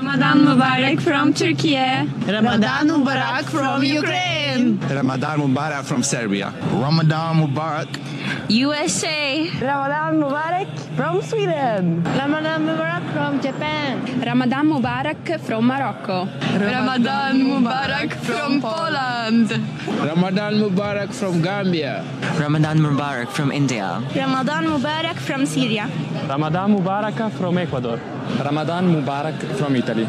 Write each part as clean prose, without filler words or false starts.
Ramadan Mubarak from Turkey. Ramadan Mubarak from Ukraine. Ramadan Mubarak from Serbia. Ramadan Mubarak USA. Ramadan Mubarak from Sweden. Ramadan Mubarak from Japan. Ramadan Mubarak from Morocco. Ramadan Mubarak from Poland. Ramadan Mubarak from Gambia. Ramadan Mubarak from India. Ramadan Mubarak from Syria. Ramadan Mubarak from Ecuador. Ramadan Mubarak from Italy.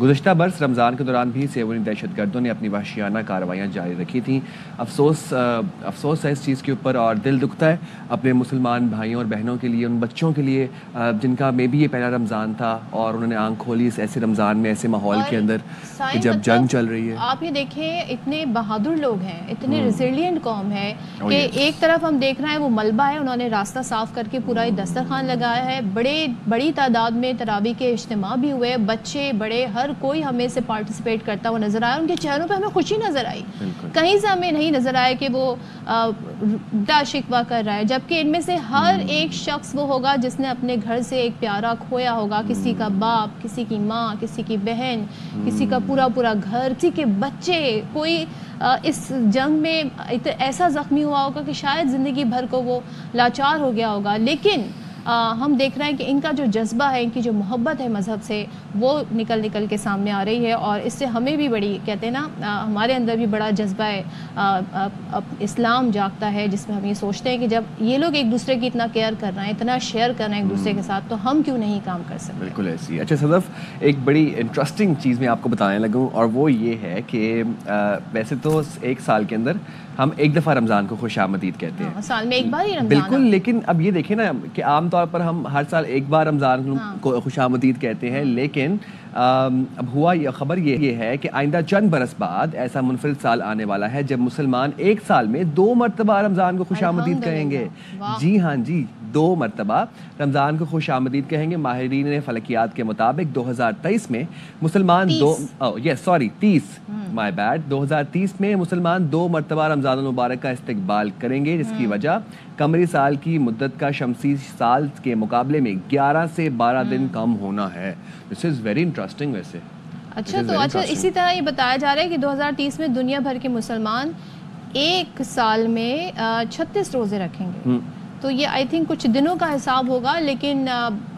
گزشتہ برس رمضان کے دوران بھی صہیونی دہشت گردوں نے اپنی وحشیانہ کارروائیاں جاری رکھی تھیں. افسوس ہے اس چیز کے اوپر اور دل دکھتا ہے اپنے مسلمان بھائیوں اور بہنوں کے لیے, ان بچوں کے لیے جن کا مے بی یہ پہلا رمضان تھا اور انہوں نے آنکھ کھولی اس ایسے رمضان میں, ایسے ماحول کے اندر کہ جب جنگ چل رہی ہے. آپ یہ دیکھیں اتنے بہادر لوگ ہیں, اتنے ریزیلینٹ قوم ہے کہ ایک طرف ہم دیکھ رہے ہیں وہ ملبہ ہے, انہوں نے راستہ صاف کر کے پورا دسترخوان لگایا ہے, بڑی تعداد میں تراویح کے اجتماع بھی ہوئے, بچے بڑے ہر کوئی ہمیں سے پارٹیسپیٹ کرتا ہوا نظر آیا. ان کے چہروں پہ ہمیں خوشی نظر آئی, کہیں سے ہمیں نہیں نظر آیا کہ وہ دا شکوہ کر رہا ہے, جبکہ ان میں سے ہر ایک شخص وہ ہوگا جس نے اپنے گھر سے ایک پیارا کھویا ہوگا, کسی کا باپ, کسی کی ماں, کسی کی بہن, کسی کا پورا گھر, کسی کے بچے, کوئی اس جنگ میں ایسا زخمی ہوا ہوگا کہ شاید زندگی بھر کو وہ لاچار ہو گیا ہوگا. لیکن ہم دیکھ رہے ہیں کہ ان کا جو جذبہ ہے, ان کی جو محبت ہے مذہب سے, وہ نکل کے سامنے آ رہی ہے, اور اس سے ہمیں بھی بڑی کہتے ہیں نا ہمارے اندر بھی بڑا جذبہ ہے اسلام جاگتا ہے, جس میں ہم یہ سوچتے ہیں کہ جب یہ لوگ ایک دوسرے کی اتنا کیئر کر رہے ہیں, اتنا شیئر کر رہے ہیں ایک دوسرے کے ساتھ, تو ہم کیوں نہیں کام کر سکتے. بالکل ایسی. اچھا صدف, ایک بڑی انٹرسٹنگ چیز میں آپ کو بتانے لگوں, اور وہ یہ ہے کہ ویسے تو ایک سال کے اندر ہم ایک دفعہ رمضان کو خوش آمدید کہتے ہیں, سال میں ایک بار ہی رمضان. بالکل, لیکن اب یہ دیکھیں نا کہ عام طور پر ہم ہر سال ایک بار رمضان کو خوش آمدید کہتے ہیں, لیکن اب ہوا یہ خبر یہ ہے کہ آئندہ چند برس بعد ایسا منفرد سال آنے والا ہے جب مسلمان ایک سال میں 2 مرتبہ رمضان کو خوش آمدید کہیں گے. جی ہاں جی, 2 مرتبہ رمضان کو خوش آمدید کہیں گے. ماہرین فلکیات کے مطابق 2023 میں مسلمان 2030 میں مسلمان 2 مرتبہ رمضان المبارک کا استقبال کریں گے, جس کی وجہ قمری سال کی مدت کا شمسی سال کے مقابلے میں 11 سے 12 دن کم ہونا ہے. This is very interesting ویسے. اچھا اسی طرح یہ بتایا جا رہا ہے کہ 2030 میں دنیا بھر کے مسلمان ایک سال میں 36 روزے رکھیں گے. تو یہ آئی تھنک کچھ دنوں کا حساب ہوگا, لیکن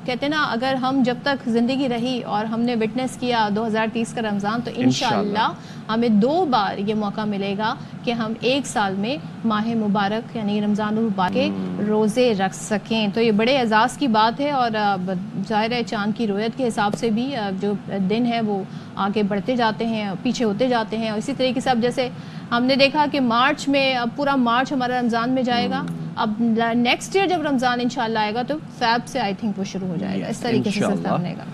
کہتے ہیں نا اگر ہم جب تک زندگی رہی اور ہم نے وٹنس کیا 2030 کا رمضان, تو انشاءاللہ ہمیں 2 بار یہ موقع ملے گا کہ ہم ایک سال میں ماہ مبارک یعنی رمضان المبارک کے روزے رکھ سکیں. تو یہ بڑے اعزاز کی بات ہے, اور ظاہر ہے چاند کی رویت کے حساب سے بھی جو دن ہے وہ آگے بڑھتے جاتے ہیں, پیچھے ہوتے جاتے ہیں. اور اسی طریقے سے اب جیسے ہم نے دیکھا کہ مارچ میں, اب پورا مارچ ہمارا رمضان میں جائے گا, اب نیکسٹ ایئر جب رمضان انشاءاللہ آئے گا تو فیب سے آئی تھنک وہ شروع ہو جائے گا, اس طریقے سے سلسلہ بنے گا.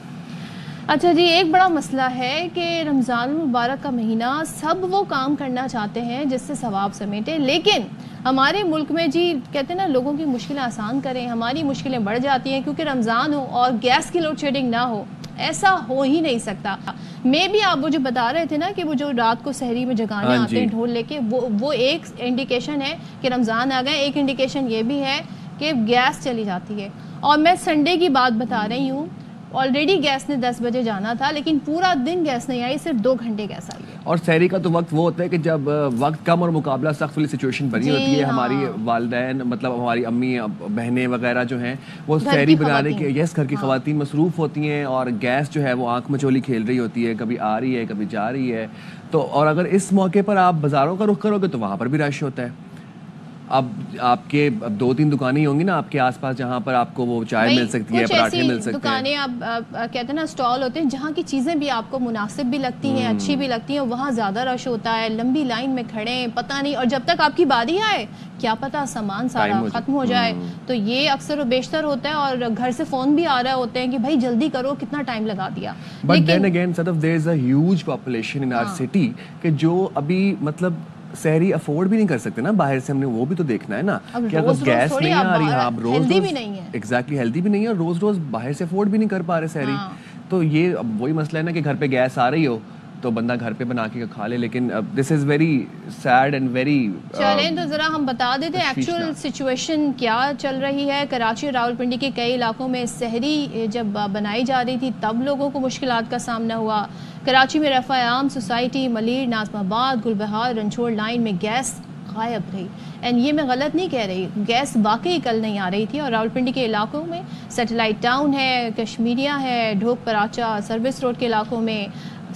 اچھا جی, ایک بڑا مسئلہ ہے کہ رمضان المبارک کا مہینہ سب وہ کام کرنا چاہتے ہیں جس سے ثواب سمیٹے, لیکن ہمارے ملک میں جی کہتے ہیں نا لوگوں کی مشکلیں آسان کریں, ہماری مشکلیں بڑھ جاتی ہیں کیونکہ رمضان ہو اور گیس کی لوڈ شیڈنگ نہ ہو, ایسا ہو ہی نہیں سکتا. میں بھی آپ وہ جو بتا رہے تھے نا کہ وہ جو رات کو سحری میں جگانے آتے ہیں ڈھول لے کے, وہ ایک انڈیکیشن ہے کہ رمضان آ گئے. ایک انڈیکیشن یہ بھی ہے کہ گیس چلی جاتی ہے. اور میں سنڈے کی بات بتا رہی ہوں, آلریڈی گیس نے 10 بجے جانا تھا, لیکن پورا دن گیس نہیں آئی, صرف 2 گھنٹے گیس آئی ہے. اور سحری کا تو وقت وہ ہوتا ہے کہ جب وقت کم اور مقابلہ سخت والی سچویشن بنی ہوتی ہے. ہماری والدین مطلب ہماری امی بہنیں وغیرہ جو ہیں وہ سحری بنانے کے گھر کی خواتین مصروف ہوتی ہیں, اور گیس جو ہے وہ آنکھ مچولی کھیل رہی ہوتی ہے, کبھی آ رہی ہے کبھی جا رہی ہے. تو اور اگر اس موقع پر آپ بازاروں کا رخ کرو گے تو وہاں پر بھی رش ہوتا ہے. اب آپ کے 2-3 دکانیں ہی ہوں گی نا آپ کے آس پاس جہاں پر آپ کو وہ چائے مل سکتی ہے, پراٹھے مل سکتے ہیں. دکانیں آپ کہتے ہیں نا اسٹال ہوتے ہیں جہاں کی چیزیں بھی آپ کو مناسب بھی لگتی ہیں, اچھی بھی لگتی ہیں, وہاں زیادہ رش ہوتا ہے, لمبی لائن میں کھڑے ہیں, پتہ نہیں, اور جب تک آپ کی باری آئے کیا پتہ سامان سارا ختم ہو جائے. تو یہ اکثر و بیشتر ہوتا ہے, اور گھر سے فون بھی آ رہے ہوتے ہیں کہ بھائی جلدی کرو, کتنا ٹائم لگا دیا. But then again, sort of there is a huge population in our city کہ جو ابھی مطلب سحری افورڈ بھی نہیں کر سکتے نا باہر سے. ہم نے وہ بھی تو دیکھنا ہے نا کہ اگر گیس نہیں آ رہی, ہاں روز ایگزیکٹلی ہیلدی بھی نہیں ہے, اور روز باہر سے افورڈ بھی نہیں کر پا رہے سحری. تو یہ وہی مسئلہ ہے نا کہ گھر پہ گیس آ رہی ہو تو بندہ گھر پہ بنا کے کھا لے, لیکن this is very sad and very. چلیں تو ذرا ہم بتا دیتے ہیں ایکچوئل سچویشن کیا چل رہی ہے. کراچی اور راولپنڈی کے کئی علاقوں میں سحری جب بنائی جا رہی تھی تب لوگوں کو مشکلات کا سامنا ہوا. کراچی میں رفع عام سوسائٹی, ملیر, ناظم آباد, گلبہار, رنچوڑ لائن میں گیس غائب رہی. اینڈ یہ میں غلط نہیں کہہ رہی, گیس واقعی کل نہیں آ رہی تھی. اور راولپنڈی کے علاقوں میں سیٹلائٹ ٹاؤن ہے, کشمیریہ ہے, ڈھوک پراچا, سروس روڈ کے علاقوں میں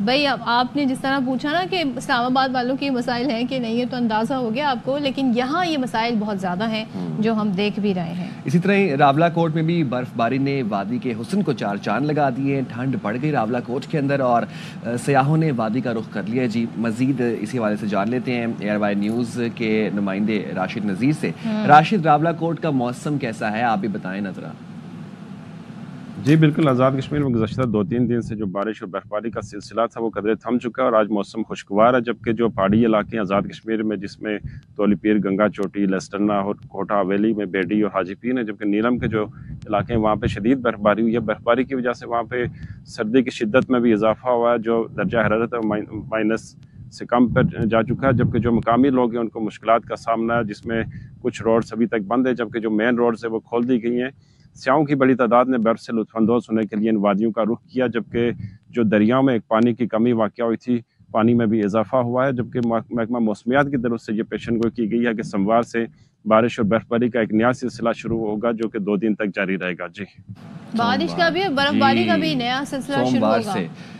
بھائی اب آپ نے جس طرح پوچھا نا کہ اسلام آباد والوں کے مسائل ہیں کہ نہیں، ہے تو اندازہ ہو گیا آپ کو، لیکن یہاں یہ مسائل بہت زیادہ ہیں جو ہم دیکھ بھی رہے ہیں. اسی طرح ہی راولا کوٹ میں بھی برف باری نے وادی کے حسن کو چار چاند لگا دیے. ٹھنڈ بڑھ گئی راولا کوٹ کے اندر اور سیاحوں نے وادی کا رخ کر لیا. جی مزید اسی حوالے سے جان لیتے ہیں ایئر وائی نیوز کے نمائندے راشد نذیر سے. راشد، راولا کوٹ کا موسم کیسا ہے، آپ بھی بتائیں نا ذرا. جی بالکل، آزاد کشمیر میں گزشتہ 2-3 دن سے جو بارش اور برفباری کا سلسلہ تھا وہ قدرے تھم چکا ہے اور آج موسم خوشگوار ہے، جبکہ جو پہاڑی علاقے ہیں آزاد کشمیر میں جس میں تولی پیر، گنگا چوٹی، لیسٹرنا اور کوٹا حویلی میں بیڈی اور حاجی پیر ہیں، جبکہ نیلم کے جو علاقے ہیں وہاں پہ شدید برفباری ہوئی ہے. برفباری کی وجہ سے وہاں پہ سردی کی شدت میں بھی اضافہ ہوا ہے، جو درجہ حرارت ہے مائنس سے کم پر جا چکا ہے، جبکہ جو مقامی لوگ ہیں ان کو مشکلات کا سامنا ہے، جس میں کچھ روڈز ابھی تک بند ہیں، جبکہ جو مین روڈز ہیں وہ کھول دی گئی ہیں. سیاحوں کی بڑی تعداد نے برف سے لطف اندوز ہونے کے لیے ان وادیوں کا رخ کیا، جبکہ جو دریاؤں میں ایک پانی کی کمی واقع ہوئی تھی پانی میں بھی اضافہ ہوا ہے، جبکہ محکمہ موسمیات کی طرف سے یہ پیشن گوئی کی گئی ہے کہ سوموار سے بارش اور برفباری کا ایک نیا سلسلہ شروع ہوگا جو کہ 2 دن تک جاری رہے گا. جی بارش کا بھی اور برفباری کا بھی نیا سلسلہ شروع ہوگا.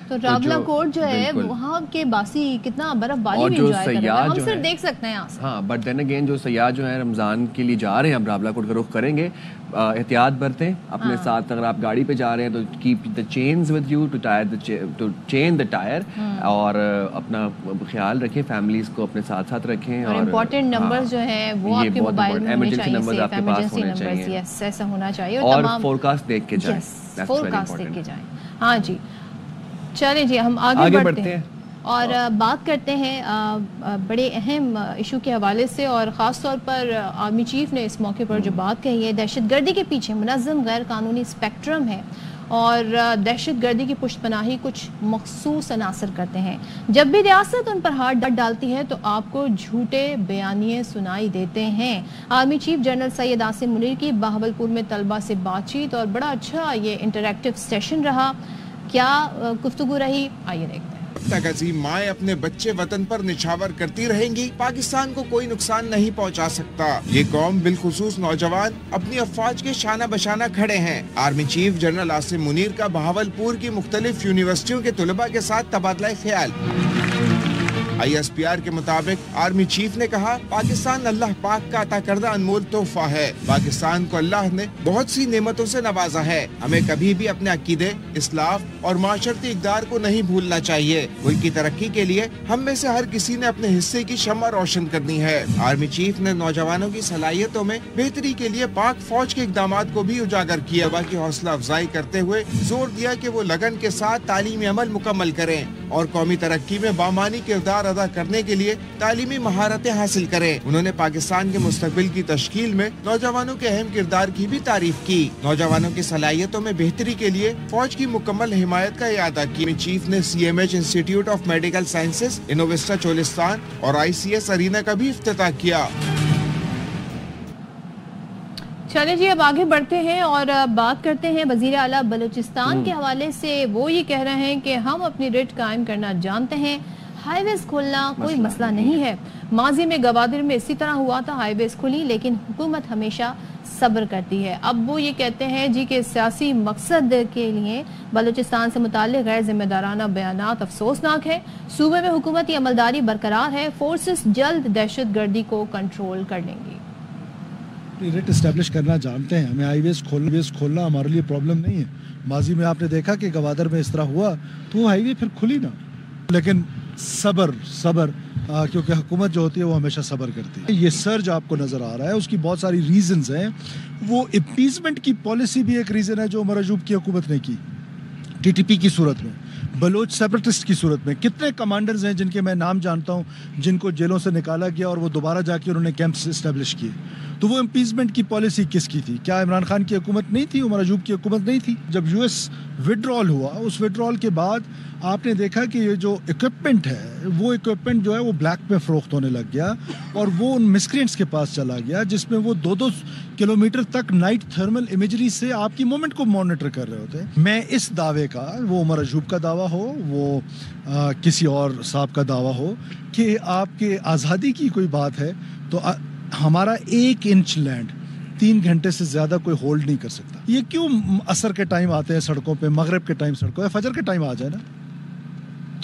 تو راولا کوٹ جو ہے وہاں کے باسی کتنا برف باری بھی انجوائے کر رہے ہیں، ہم صرف دیکھ سکتے ہیں یہاں سے. ہاں بٹ دین اگین جو سیاح جو ہیں رمضان کے لیے جا رہے ہیں اب راولا کوٹ کا رخ کریں گے، احتیاط برتیں اپنے ساتھ. اگر آپ گاڑی پہ جا رہے ہیں تو keep the chains with you to chain the tyre, اور اپنا خیال رکھیں، فیملیز کو اپنے ساتھ ساتھ رکھیں. اور امپورٹنٹ نمبر جو ہیں وہ آپ کے موبائل میں ہونے چاہیے، ایمرجنسی نمبر ایسا ہونا چاہیے، اور فورکاسٹ دیکھ کے جائیں. فورکاسٹ دیکھ کے جائیں. ہاں جی چلیں جی ہم آگے بڑھتے ہیں اور بات کرتے ہیں بڑے اہم ایشو کے حوالے سے، اور خاص طور پر آرمی چیف نے اس موقع پر جو بات کہی ہے، دہشت گردی کے پیچھے منظم غیر قانونی اسپیکٹرم ہے اور دہشت گردی کی پشت پناہی کچھ مخصوص عناصر کرتے ہیں. جب بھی ریاست ان پر ہاتھ ڈالتی ہے تو آپ کو جھوٹے بیانیے سنائی دیتے ہیں. Army chief general Syed Asim Munir کی بہاولپور میں طلبہ سے بات چیت، اور بڑا اچھا یہ انٹریکٹیو سیشن رہا. کیا گفتگو رہی، آئیے دیکھتے ہیں. تک عظیم مائیں اپنے بچے وطن پر نچھاور کرتی رہیں گی، پاکستان کو کوئی نقصان نہیں پہنچا سکتا. یہ قوم بالخصوص نوجوان اپنی افواج کے شانہ بشانہ کھڑے ہیں. Army chief general Asim Munir کا بہاولپور کی مختلف یونیورسٹیوں کے طلباء کے ساتھ تبادلہ خیال. ISPR کے مطابق آرمی چیف نے کہا، پاکستان اللہ پاک کا عطا کردہ انمول تحفہ ہے. پاکستان کو اللہ نے بہت سی نعمتوں سے نوازا ہے. ہمیں کبھی بھی اپنے عقیدے، اسلاف اور معاشرتی اقدار کو نہیں بھولنا چاہیے. ملک کی ترقی کے لیے ہم میں سے ہر کسی نے اپنے حصے کی شمع روشن کرنی ہے. آرمی چیف نے نوجوانوں کی صلاحیتوں میں بہتری کے لیے پاک فوج کے اقدامات کو بھی اجاگر کیا. باقی حوصلہ افزائی کرتے ہوئے زور دیا کہ وہ لگن کے ساتھ تعلیمی عمل مکمل کریں اور قومی ترقی میں بامانی کردار ادا کرنے کے لیے تعلیمی مہارتیں حاصل کریں. انہوں نے پاکستان کے مستقبل کی تشکیل میں نوجوانوں کے اہم کردار کی بھی تعریف کی. نوجوانوں کی صلاحیتوں میں بہتری کے لیے فوج کی مکمل حمایت کا اعادہ کیا. چیف نے CMH institute of medical sciences Innovista Cholistan اور ICS ارینا کا بھی افتتاح کیا. چلیں جی اب آگے بڑھتے ہیں اور بات کرتے ہیں وزیر اعلیٰ بلوچستان کے حوالے سے. وہ یہ کہہ رہے ہیں کہ ہم اپنی ریٹ قائم کرنا جانتے ہیں، ہائی ویز کھولنا کوئی مسئلہ نہیں ہے. ماضی میں گوادر میں اسی طرح ہوا تھا، ہائی ویز کھلی لیکن حکومت ہمیشہ صبر کرتی ہے. اب وہ یہ کہتے ہیں جی کہ سیاسی مقصد کے لیے بلوچستان سے متعلق غیر ذمہ دارانہ بیانات افسوسناک ہے. صوبے میں حکومتی عملداری برقرار ہے، فورسز جلد دہشت گردی کو کنٹرول کر لیں گی. ریٹ اسٹیبلش کرنا جانتے ہیں، ہمیں ہائی ویز کھولنا ہمارے لیے پرابلم نہیں ہے. ماضی میں آپ نے دیکھا کہ گوادر میں اس طرح ہوا تو وہ ہائی وے پھر کھلی نا، لیکن صبر کیونکہ حکومت جو ہوتی ہے وہ ہمیشہ صبر کرتی ہے. یہ سرج آپ کو نظر آ رہا ہے، اس کی بہت ساری ریزنز ہیں. وہ اپیزمنٹ کی پالیسی بھی ایک ریزن ہے جو عمر ایوب کی حکومت نے کی. TTP کی صورت میں، بلوچ سیپریٹسٹ کی صورت میں کتنے کمانڈرز ہیں جن کے میں نام جانتا ہوں جن کو جیلوں سے نکالا گیا اور وہ دوبارہ جا کے انہوں نے کیمپس اسٹیبلش کیے. تو وہ امپیچمنٹ کی پالیسی کس کی تھی؟ کیا عمران خان کی حکومت نہیں تھی؟ عمر ایوب کی حکومت نہیں تھی؟ جب US وڈرال ہوا، اس وڈرال کے بعد آپ نے دیکھا کہ یہ جو اکوپمنٹ ہے وہ اکوپمنٹ جو ہے وہ بلیک میں فروخت ہونے لگ گیا اور وہ ان مسکرینٹس کے پاس چلا گیا جس میں وہ 2-2 کلومیٹر تک نائٹ تھرمل امیجری سے آپ کی موومنٹ کو مانیٹر کر رہے ہوتے ہیں. میں اس دعوے کا، وہ عمر ایوب کا دعویٰ ہو، وہ کسی اور صاحب کا دعویٰ ہو کہ آپ کے آزادی کی کوئی بات ہے تو ہمارا 1 انچ لینڈ 3 گھنٹے سے زیادہ کوئی ہولڈ نہیں کر سکتا. یہ کیوں عصر کے ٹائم آتے ہیں سڑکوں پہ، مغرب کے ٹائم سڑکوں پہ، فجر کے ٹائم آ جائے نا.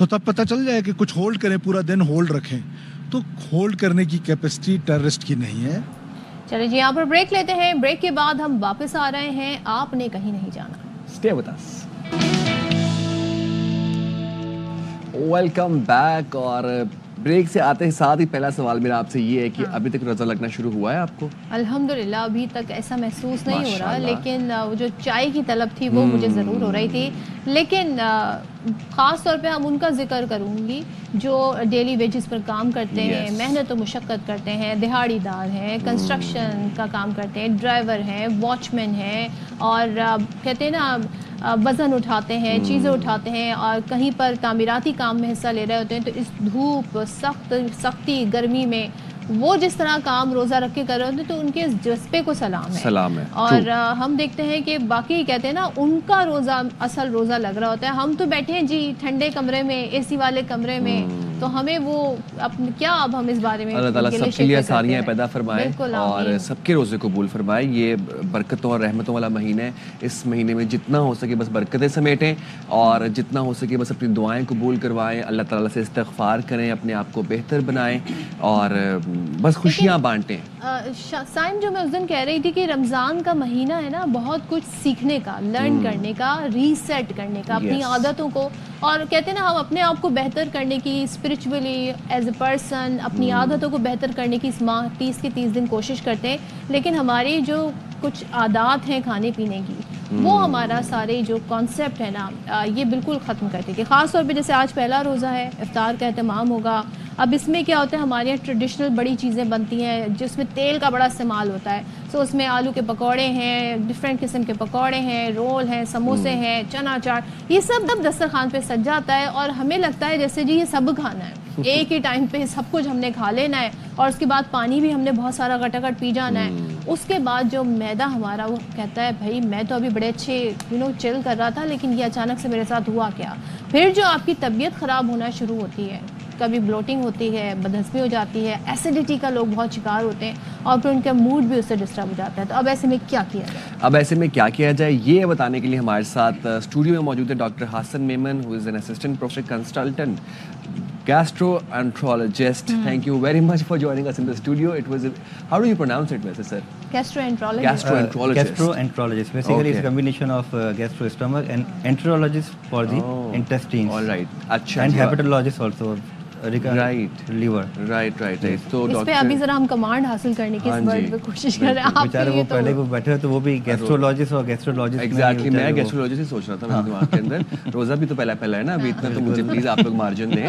تو تب پتہ چل جائے کہ کچھ ہولڈ کریں, پورا دن ہولڈ رکھیں, تو ہولڈ کرنے کی کیپیسٹی ٹیررسٹ کی نہیں ہے. چلیں جی یہاں پر بریک لیتے ہیں, بریک کے بعد ہم واپس آ رہے ہیں, آپ نے کہیں نہیں جانا. Stay with us. Welcome back. اور بریک سے آتے ہی ساتھ ہی پہلا سوال میرا آپ سے یہ ہے کہ ابھی تک روزہ لگنا شروع ہوا ہے آپ کو؟ الحمدللہ ابھی تک ایسا محسوس نہیں ہو رہا, لیکن وہ جو چائے کی طلب تھی وہ مجھے ضرور ہو رہی تھی. لیکن خاص طور پہ ہم ان کا ذکر کروں گی جو ڈیلی ویجز پر کام کرتے ہیں, محنت و مشقت کرتے ہیں, دہاڑی دار ہیں, کنسٹرکشن کا کام کرتے ہیں, ڈرائیور ہیں, واچ مین ہیں, اور کہتے ہیں نا وزن اٹھاتے ہیں, چیزیں اٹھاتے ہیں, اور کہیں پر تعمیراتی کام میں حصہ لے رہے ہوتے ہیں. تو اس دھوپ سختی گرمی میں وہ جس طرح کام روزہ رکھ کے کر رہے ہوتے ہیں, تو ان کے جذبے کو سلام ہے. اور ہم دیکھتے ہیں کہ باقی کہتے ہیں نا ان کا روزہ اصل روزہ لگ رہا ہوتا ہے. ہم تو بیٹھے ہیں جی ٹھنڈے کمرے میں, اے سی والے کمرے میں, تو ہمیں وہ کیا اب ہم اس بارے میں اللہ تعالیٰ سب کے لیے آسانیاں پیدا فرمائے اور سب کے روزے قبول فرمائے. یہ برکتوں اور رحمتوں والا مہینہ ہے. اس مہینے میں جتنا ہو سکے بس برکتیں سمیٹیں, اور جتنا ہو سکے بس اپنی دعائیں قبول کروائیں, اللہ تعالیٰ سے استغفار کریں, اپنے آپ کو بہتر بنائیں, اور بس خوشیاں بانٹیں. سائم, جو میں اس دن کہہ رہی تھی کہ رمضان کا مہینہ ہے نا بہت کچھ سیکھنے کا, لرن کرنے کا, ریسیٹ کرنے کا اپنی عادتوں کو, اور کہتے ہیں نا ہم اپنے آپ کو بہتر کرنے کی اسپرچولی ایز اے پرسن اپنی عادتوں کو بہتر کرنے کی اس ماہ 30 کے 30 دن کوشش کرتے ہیں. لیکن ہماری جو کچھ عادات ہیں کھانے پینے کی, وہ ہمارا سارے جو کانسیپٹ ہے نا یہ بالکل ختم کرتی تھی. خاص طور پہ جیسے آج پہلا روزہ ہے, افطار کا اہتمام ہوگا. اب اس میں کیا ہوتا ہے, ہمارے یہاں ٹریڈیشنل بڑی چیزیں بنتی ہیں جس میں تیل کا بڑا استعمال ہوتا ہے. سو اس میں آلو کے پکوڑے ہیں, ڈفرینٹ قسم کے پکوڑے ہیں, رول ہیں, سموسے ہیں, چنا چاٹ, یہ سب دسترخوان پہ سج جاتا ہے, اور ہمیں لگتا ہے جیسے جی یہ سب کھانا ہے, ایک ہی ٹائم پہ سب کچھ ہم نے کھا لینا ہے, اور اس کے بعد پانی بھی ہم نے بہت سارا گٹا گٹ پی جانا ہے. اس کے بعد جو میدا ہمارا وہ کہتا ہے بھائی میں تو ابھی بڑے اچھے چل کر رہا تھا, لیکن یہ اچانک سے میرے ساتھ ہوا کیا. پھر جو آپ کی طبیعت خراب ہونا شروع ہوتی ہے, کبھی بلوٹنگ ہوتی ہے, بدہضمی ہو جاتی ہے, ایسیڈیٹی کا لوگ بہت شکار ہوتے ہیں, اور پھر ان کا موڈ بھی اس سے ڈسٹرب ہو جاتا ہے. تو اب ایسے میں کیا کیا جائے, یہ بتانے کے لیے ہمارے ساتھ اسٹوڈیو میں موجود ہے doctor Hasan Memon, who is an assistant professor consultant gastroenterologist. Thank you very much for joining us in the studio. It was how do you pronounce it, sir? Gastroenterologist. Basically, it's a combination of gastro-stomach and enterologist for the intestines. All right. Achha. And hepatologist also. Liver. Right. تو اس پہ ابھی ذرا ہم command حاصل کرنے کی اس word پہ کوشش کر رہے ہیں. آپ بیچارے وہ پہلے وہ بیٹھے تو وہ بھی گیسٹرولوجسٹ اور گیسٹرولوجسٹ. ایگزیکٹلی, میں گیسٹرولوجسٹ ہی سوچ رہا تھا میرے دماغ کے اندر. روزہ بھی تو پہلا ہے نا, ابھی اتنا تو مجھے پلیز آپ لوگ مارجن دیں.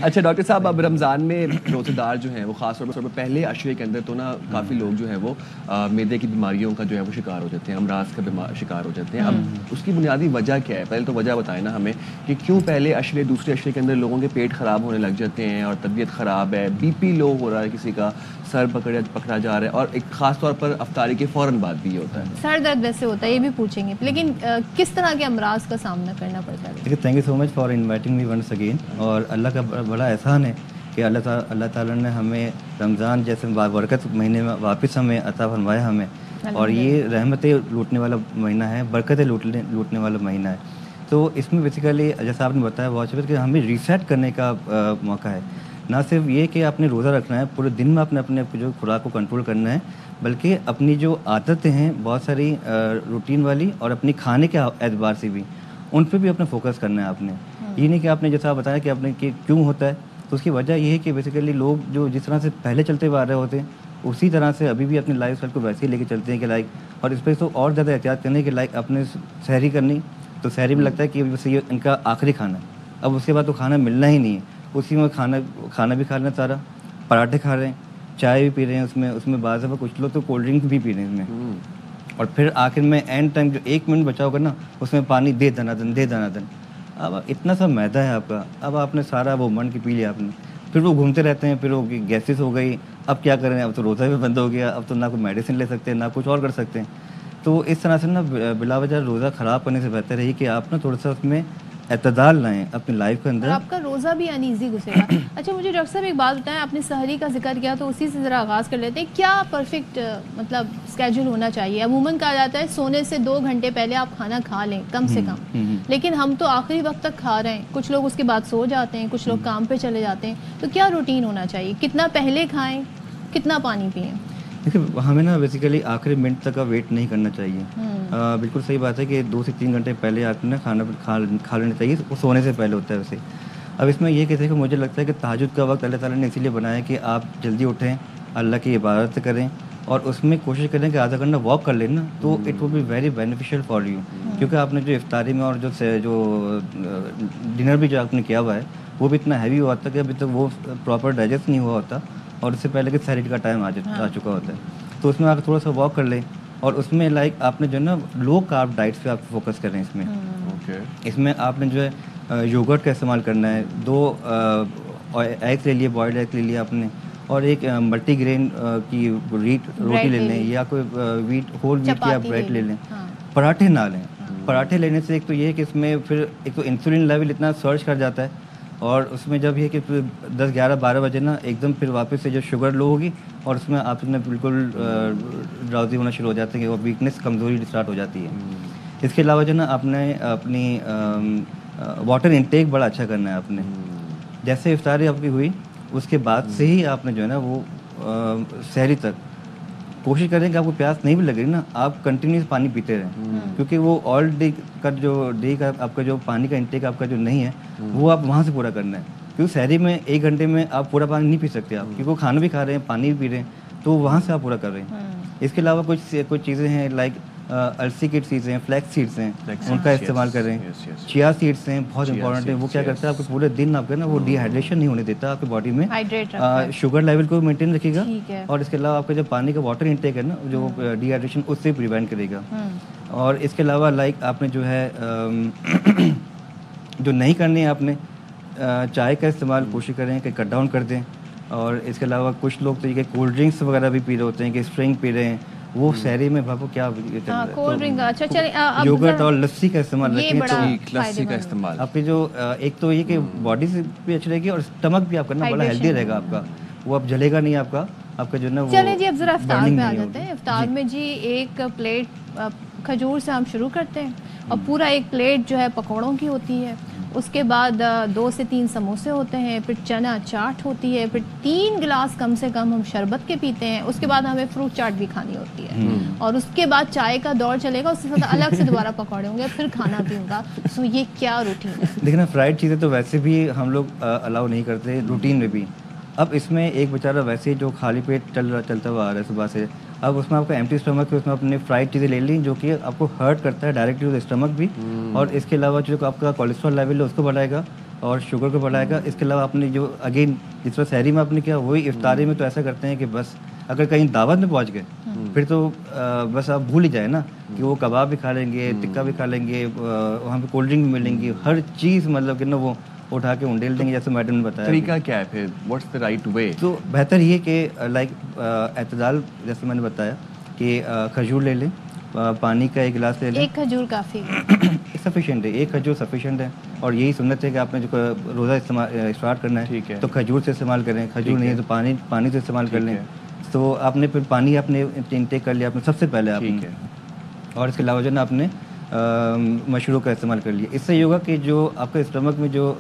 اچھا ڈاکٹر صاحب, اب رمضان میں روزے دار جو ہیں وہ خاص طور پر پہلے عشرے کے اندر تو نا کافی لوگ جو ہے وہ معدے کی بیماریوں کا جو ہے وہ شکار ہو جاتے ہیں, امراض کا شکار ہو جاتے ہیں. اب اس کی بنیادی وجہ کیا ہے؟ پہلے تو وجہ بتائیں نا ہمیں کہ کیوں پہلے عشرے دوسرے عشرے کے اندر لوگوں کے پیٹ خراب ہونے لگ جاتے ہیں اور طبیعت خراب ہے, بی پی لو ہو رہا ہے, کسی کا سر پکڑا جا رہا ہے, اور ایک خاص طور پر افطاری کے فوراً بعد بھی یہ ہوتا ہے. سر درد ویسے ہوتا ہے, یہ بھی پوچھیں گے, لیکن کس طرح کے امراض کا سامنا کرنا پڑتا ہے؟ Thank you so much for inviting me once again. اور اللہ کا بڑا احسان ہے کہ اللہ تعالیٰ نے ہمیں رمضان جیسے برکت مہینے میں واپس ہمیں عطا فرمایا ہمیں, اور یہ رحمتیں لوٹنے والا مہینہ ہے, برکتیں لوٹنے والا مہینہ ہے. تو اس میں بیسیکلی جیسا آپ نے بتایا بہت اچھا کہ ہمیں ریسیٹ کرنے کا موقع ہے. نہ صرف یہ کہ آپ نے روزہ رکھنا ہے, پورے دن میں اپنے جو خوراک کو کنٹرول کرنا ہے, بلکہ اپنی جو عادتیں ہیں بہت ساری روٹین والی, اور اپنی کھانے کے اعتبار سے بھی ان پہ بھی اپنا فوکس کرنا ہے آپ نے. یہ نہیں کہ آپ نے جیسا بتایا کہ آپ نے کہ کیوں ہوتا ہے, تو اس کی وجہ یہ ہے کہ بیسیکلی لوگ جو جس طرح سے پہلے چلتے ہوئے آ رہے ہوتے ہیں اسی طرح سے ابھی بھی اپنی لائف اسٹائل کو ویسے ہی لے کے چلتے ہیں کہ لائک, اور اس پہ تو اور زیادہ احتیاط کرنے کہ لائک اپنے سحری کرنی, تو سحری میں لگتا ہے کہ بس یہ ان کا آخری کھانا ہے, اب اس کے بعد تو کھانا ملنا ہی نہیں ہے. اسی میں کھانا بھی کھا رہے ہیں سارا, پراٹھے کھا رہے ہیں, چائے بھی پی رہے ہیں, اس میں بعض دفعہ کچھ لوگ تو کولڈ ڈرنک بھی پی رہے ہیں اس میں, اور پھر آخر میں اینڈ ٹائم جو 1 منٹ بچا ہوگا نا اس میں پانی دے دنا دن. اب اتنا سا میدا ہے آپ کا, اب آپ نے سارا وہ من کی پی لیا آپ نے, پھر وہ گھومتے رہتے ہیں, پھر وہ گیسز ہو گئی. اب کیا کریں, اب تو روزہ بھی بند ہو گیا, اب تو نہ کوئی میڈیسن لے سکتے ہیں نہ کچھ اور کر سکتے ہیں. تو اس طرح سے نا بلا وجہ روزہ خراب کرنے سے بہتر ہے کہ آپ نا تھوڑا سا اس میں اعتدال لائیں اپنی لائف کے اندر. اور آپ کا روزہ بھی انیزی گزرے گا. اچھا مجھے ڈاکٹر صاحب ایک بات بتائیں, آپ نے سحری کا ذکر کیا تو اسی سے ذرا آغاز کر لیتے ہیں. کیا پرفیکٹ مطلب اسکیجول ہونا چاہیے؟ عموماً کہا جاتا ہے سونے سے 2 گھنٹے پہلے آپ کھانا کھا لیں کم سے کم, لیکن ہم تو آخری وقت تک کھا رہے ہیں. کچھ لوگ اس کے بعد سو جاتے ہیں, کچھ لوگ کام پہ چلے جاتے ہیں. تو کیا روٹین ہونا چاہیے؟ کتنا پہلے کھائیں, کتنا پانی پئیں؟ دیکھیے ہمیں نا بیسیکلی آخری منٹ تک کا ویٹ نہیں کرنا چاہیے. بالکل صحیح بات ہے کہ 2 سے 3 گھنٹے پہلے آپ نے کھانا کھا لینا چاہیے, وہ سونے سے پہلے ہوتا ہے ویسے. اب اس میں یہ کہتے ہیں کہ مجھے لگتا ہے کہ تہجد کا وقت اللہ تعالیٰ نے اسی لیے بنایا کہ آپ جلدی اٹھیں, اللہ کی عبادت کریں, اور اس میں کوشش کریں کہ آدھا گھنٹہ واک کر لیں نا, تو it will be very beneficial for you. کیونکہ آپ نے جو افطاری میں اور جو ڈنر بھی جو آپ نے کیا ہوا ہے وہ بھی اتنا ہیوی ہوا تھا کہ ابھی تک وہ پراپر ڈائجسٹ نہیں ہوا ہوتا, اور اس سے پہلے کہ سحری کا ٹائم آ چکا ہوتا ہے. تو اس میں آپ تھوڑا سا واک کر لیں, اور اس میں لائک آپ نے جو ہے نا لو کارب ڈائٹس پہ آپ فوکس کریں. اس میں آپ نے جو ہے یوگرٹ کا استعمال کرنا ہے, 2 ایگس لے لیے, بوائلڈ ایگ لے لیا آپ نے, اور ایک ملٹی گرین کی روٹی لے لیں, یا کوئی ہول ویٹ کی آپ بریڈ لے لیں. پراٹھے نہ لیں. پراٹھے لینے سے ایک تو یہ ہے کہ اس میں پھر ایک تو انسولین لیول اتنا سرچ کر جاتا ہے, اور اس میں جب یہ کہ 10, 11, 12 بجے نا ایک دم پھر واپس سے جو شوگر لو ہوگی, اور اس میں آپ نے بالکل ڈراؤزی ہونا شروع ہو جاتے ہیں, اور ویکنیس, کمزوری اسٹارٹ ہو جاتی ہے. اس کے علاوہ جو نا آپ نے اپنی واٹر انٹیک بڑا اچھا کرنا ہے. آپ نے جیسے افطاری آپ کی ہوئی اس کے بعد سے ہی آپ نے جو ہے نا وہ سحری تک کوشش کریں کہ آپ کو پیاس نہیں بھی لگ رہی نا, آپ کنٹینیوس پانی پیتے رہیں, کیونکہ وہ آل ڈے کا آپ کا جو پانی کا انٹیک آپ کا جو نہیں ہے وہ آپ وہاں سے پورا کرنا ہے. کیونکہ سحری میں 1 گھنٹے میں آپ پورا پانی نہیں پی سکتے آپ, کیونکہ وہ کھانا بھی کھا رہے ہیں, پانی بھی پی رہے ہیں, تو وہاں سے آپ پورا کر رہے ہیں. اس کے علاوہ کچھ چیزیں ہیں لائک السی کی سیڈس ہیں, فلیکس سیڈس ہیں, ان کا استعمال کریں. چیا سیڈس ہیں, بہت امپورٹنٹ ہیں. وہ کیا کرتا ہے آپ کو پورے دن آپ کا نا وہ ڈی ہائیڈریشن نہیں ہونے دیتا آپ کی باڈی میں, شوگر لیول کو مینٹین رکھے گا, اور اس کے علاوہ آپ کا جو پانی کا واٹر انٹیک ہے نا جو ڈی ہائیڈریشن اس سے پریونٹ کرے گا. اور اس کے علاوہ لائک آپ نے جو ہے جو نہیں کرنی ہے, آپ نے چائے کا استعمال کوشش کریں کہ کٹ ڈاؤن کر دیں. اور اس کے علاوہ کچھ لوگ تو یہ کہ کولڈ ڈرنکس وغیرہ بھی پی رہے ہوتے ہیں, کہ اسپرنگ پی رہے ہیں, وہ سحری میں بھاپو کیا کولڈ ڈرنک. اچھا چلیں یوگرٹ اور لسی کا استعمال رکھیں. لسی کا استعمال آپ کی جو ایک تو یہ کہ باڈی سے بھی اچھی رہے گی, اور اسٹمک بھی آپ کا نا بڑا ہیلدی رہے گا آپ کا, وہ اب جلے گا نہیں آپ کا جو نا وہ. چلیں جی اب ذرا افطار میں آ جاتے ہیں. افطار میں جی 1 پلیٹ کھجور سے ہم شروع کرتے ہیں, اور پورا 1 پلیٹ جو ہے پکوڑوں کی ہوتی ہے. اس کے بعد 2 سے 3 سموسے ہوتے ہیں, پھر چنا چاٹ ہوتی ہے, پھر 3 گلاس کم سے کم ہم شربت کے پیتے ہیں. اس کے بعد ہمیں فروٹ چاٹ بھی کھانی ہوتی ہے, اور اس کے بعد چائے کا دور چلے گا, اس کے ساتھ الگ سے دوبارہ پکوڑے ہوں گے, پھر کھانا بھی ہوگا. سو یہ کیا روٹین ہے؟ دیکھنا فرائڈ چیزیں تو ویسے بھی ہم لوگ الاؤ نہیں کرتے روٹین میں بھی. اب اس میں ایک بیچارہ ویسے جو خالی پیٹ چلتا ہوا آ رہا ہے صبح سے, اب اس میں آپ کا ایمٹی اسٹمک ہے, اس میں آپ نے فرائڈ چیزیں لے لیں جو کہ آپ کو ہرٹ کرتا ہے ڈائریکٹلی اسٹمک بھی, اور اس کے علاوہ جو آپ کا کولیسٹرول لیول ہے اس کو بڑھائے گا, اور شوگر کو بڑھائے گا. اس کے علاوہ آپ نے جو اگین جس طرح سحری میں آپ نے کیا, وہی افطاری میں تو ایسا کرتے ہیں کہ بس اگر کہیں دعوت میں پہنچ گئے پھر تو بس آپ بھول ہی جائیں نا کہ وہ کباب بھی کھا لیں گے, ٹکا بھی کھا لیں گے, وہاں پہ کولڈ ڈرنک بھی ملیں گی, ہر چیز مطلب کہ نا وہ اٹھا کے انڈیل دیں گے, جیسے میڈم نے بتایا. طریقہ کیا ہے پھر, واٹس دا رائٹ وے؟ تو بہتر یہ کہ لائک اعتدال, جیسے میں نے بتایا کہ کھجور لے لیں, پانی کا 1 گلاس لے لیں. 1 کھجور کافی سفیشینٹ ہے, 1 کھجور سفیشینٹ ہے. اور یہی سنت ہے کہ آپ نے جو روزہ اسٹارٹ کرنا ہے تو کھجور سے استعمال کریں, کھجور نہیں ہے تو پانی سے استعمال کر لیں. تو آپ نے پھر پانی آپ نے انٹیک کر لیا آپ نے سب سے پہلے آپ نے, اور اس کے علاوہ جو نا آپ نے مشروب کا استعمال کر لیا. اس سے یہ ہوگا کہ جو آپ کے اسٹمک میں جو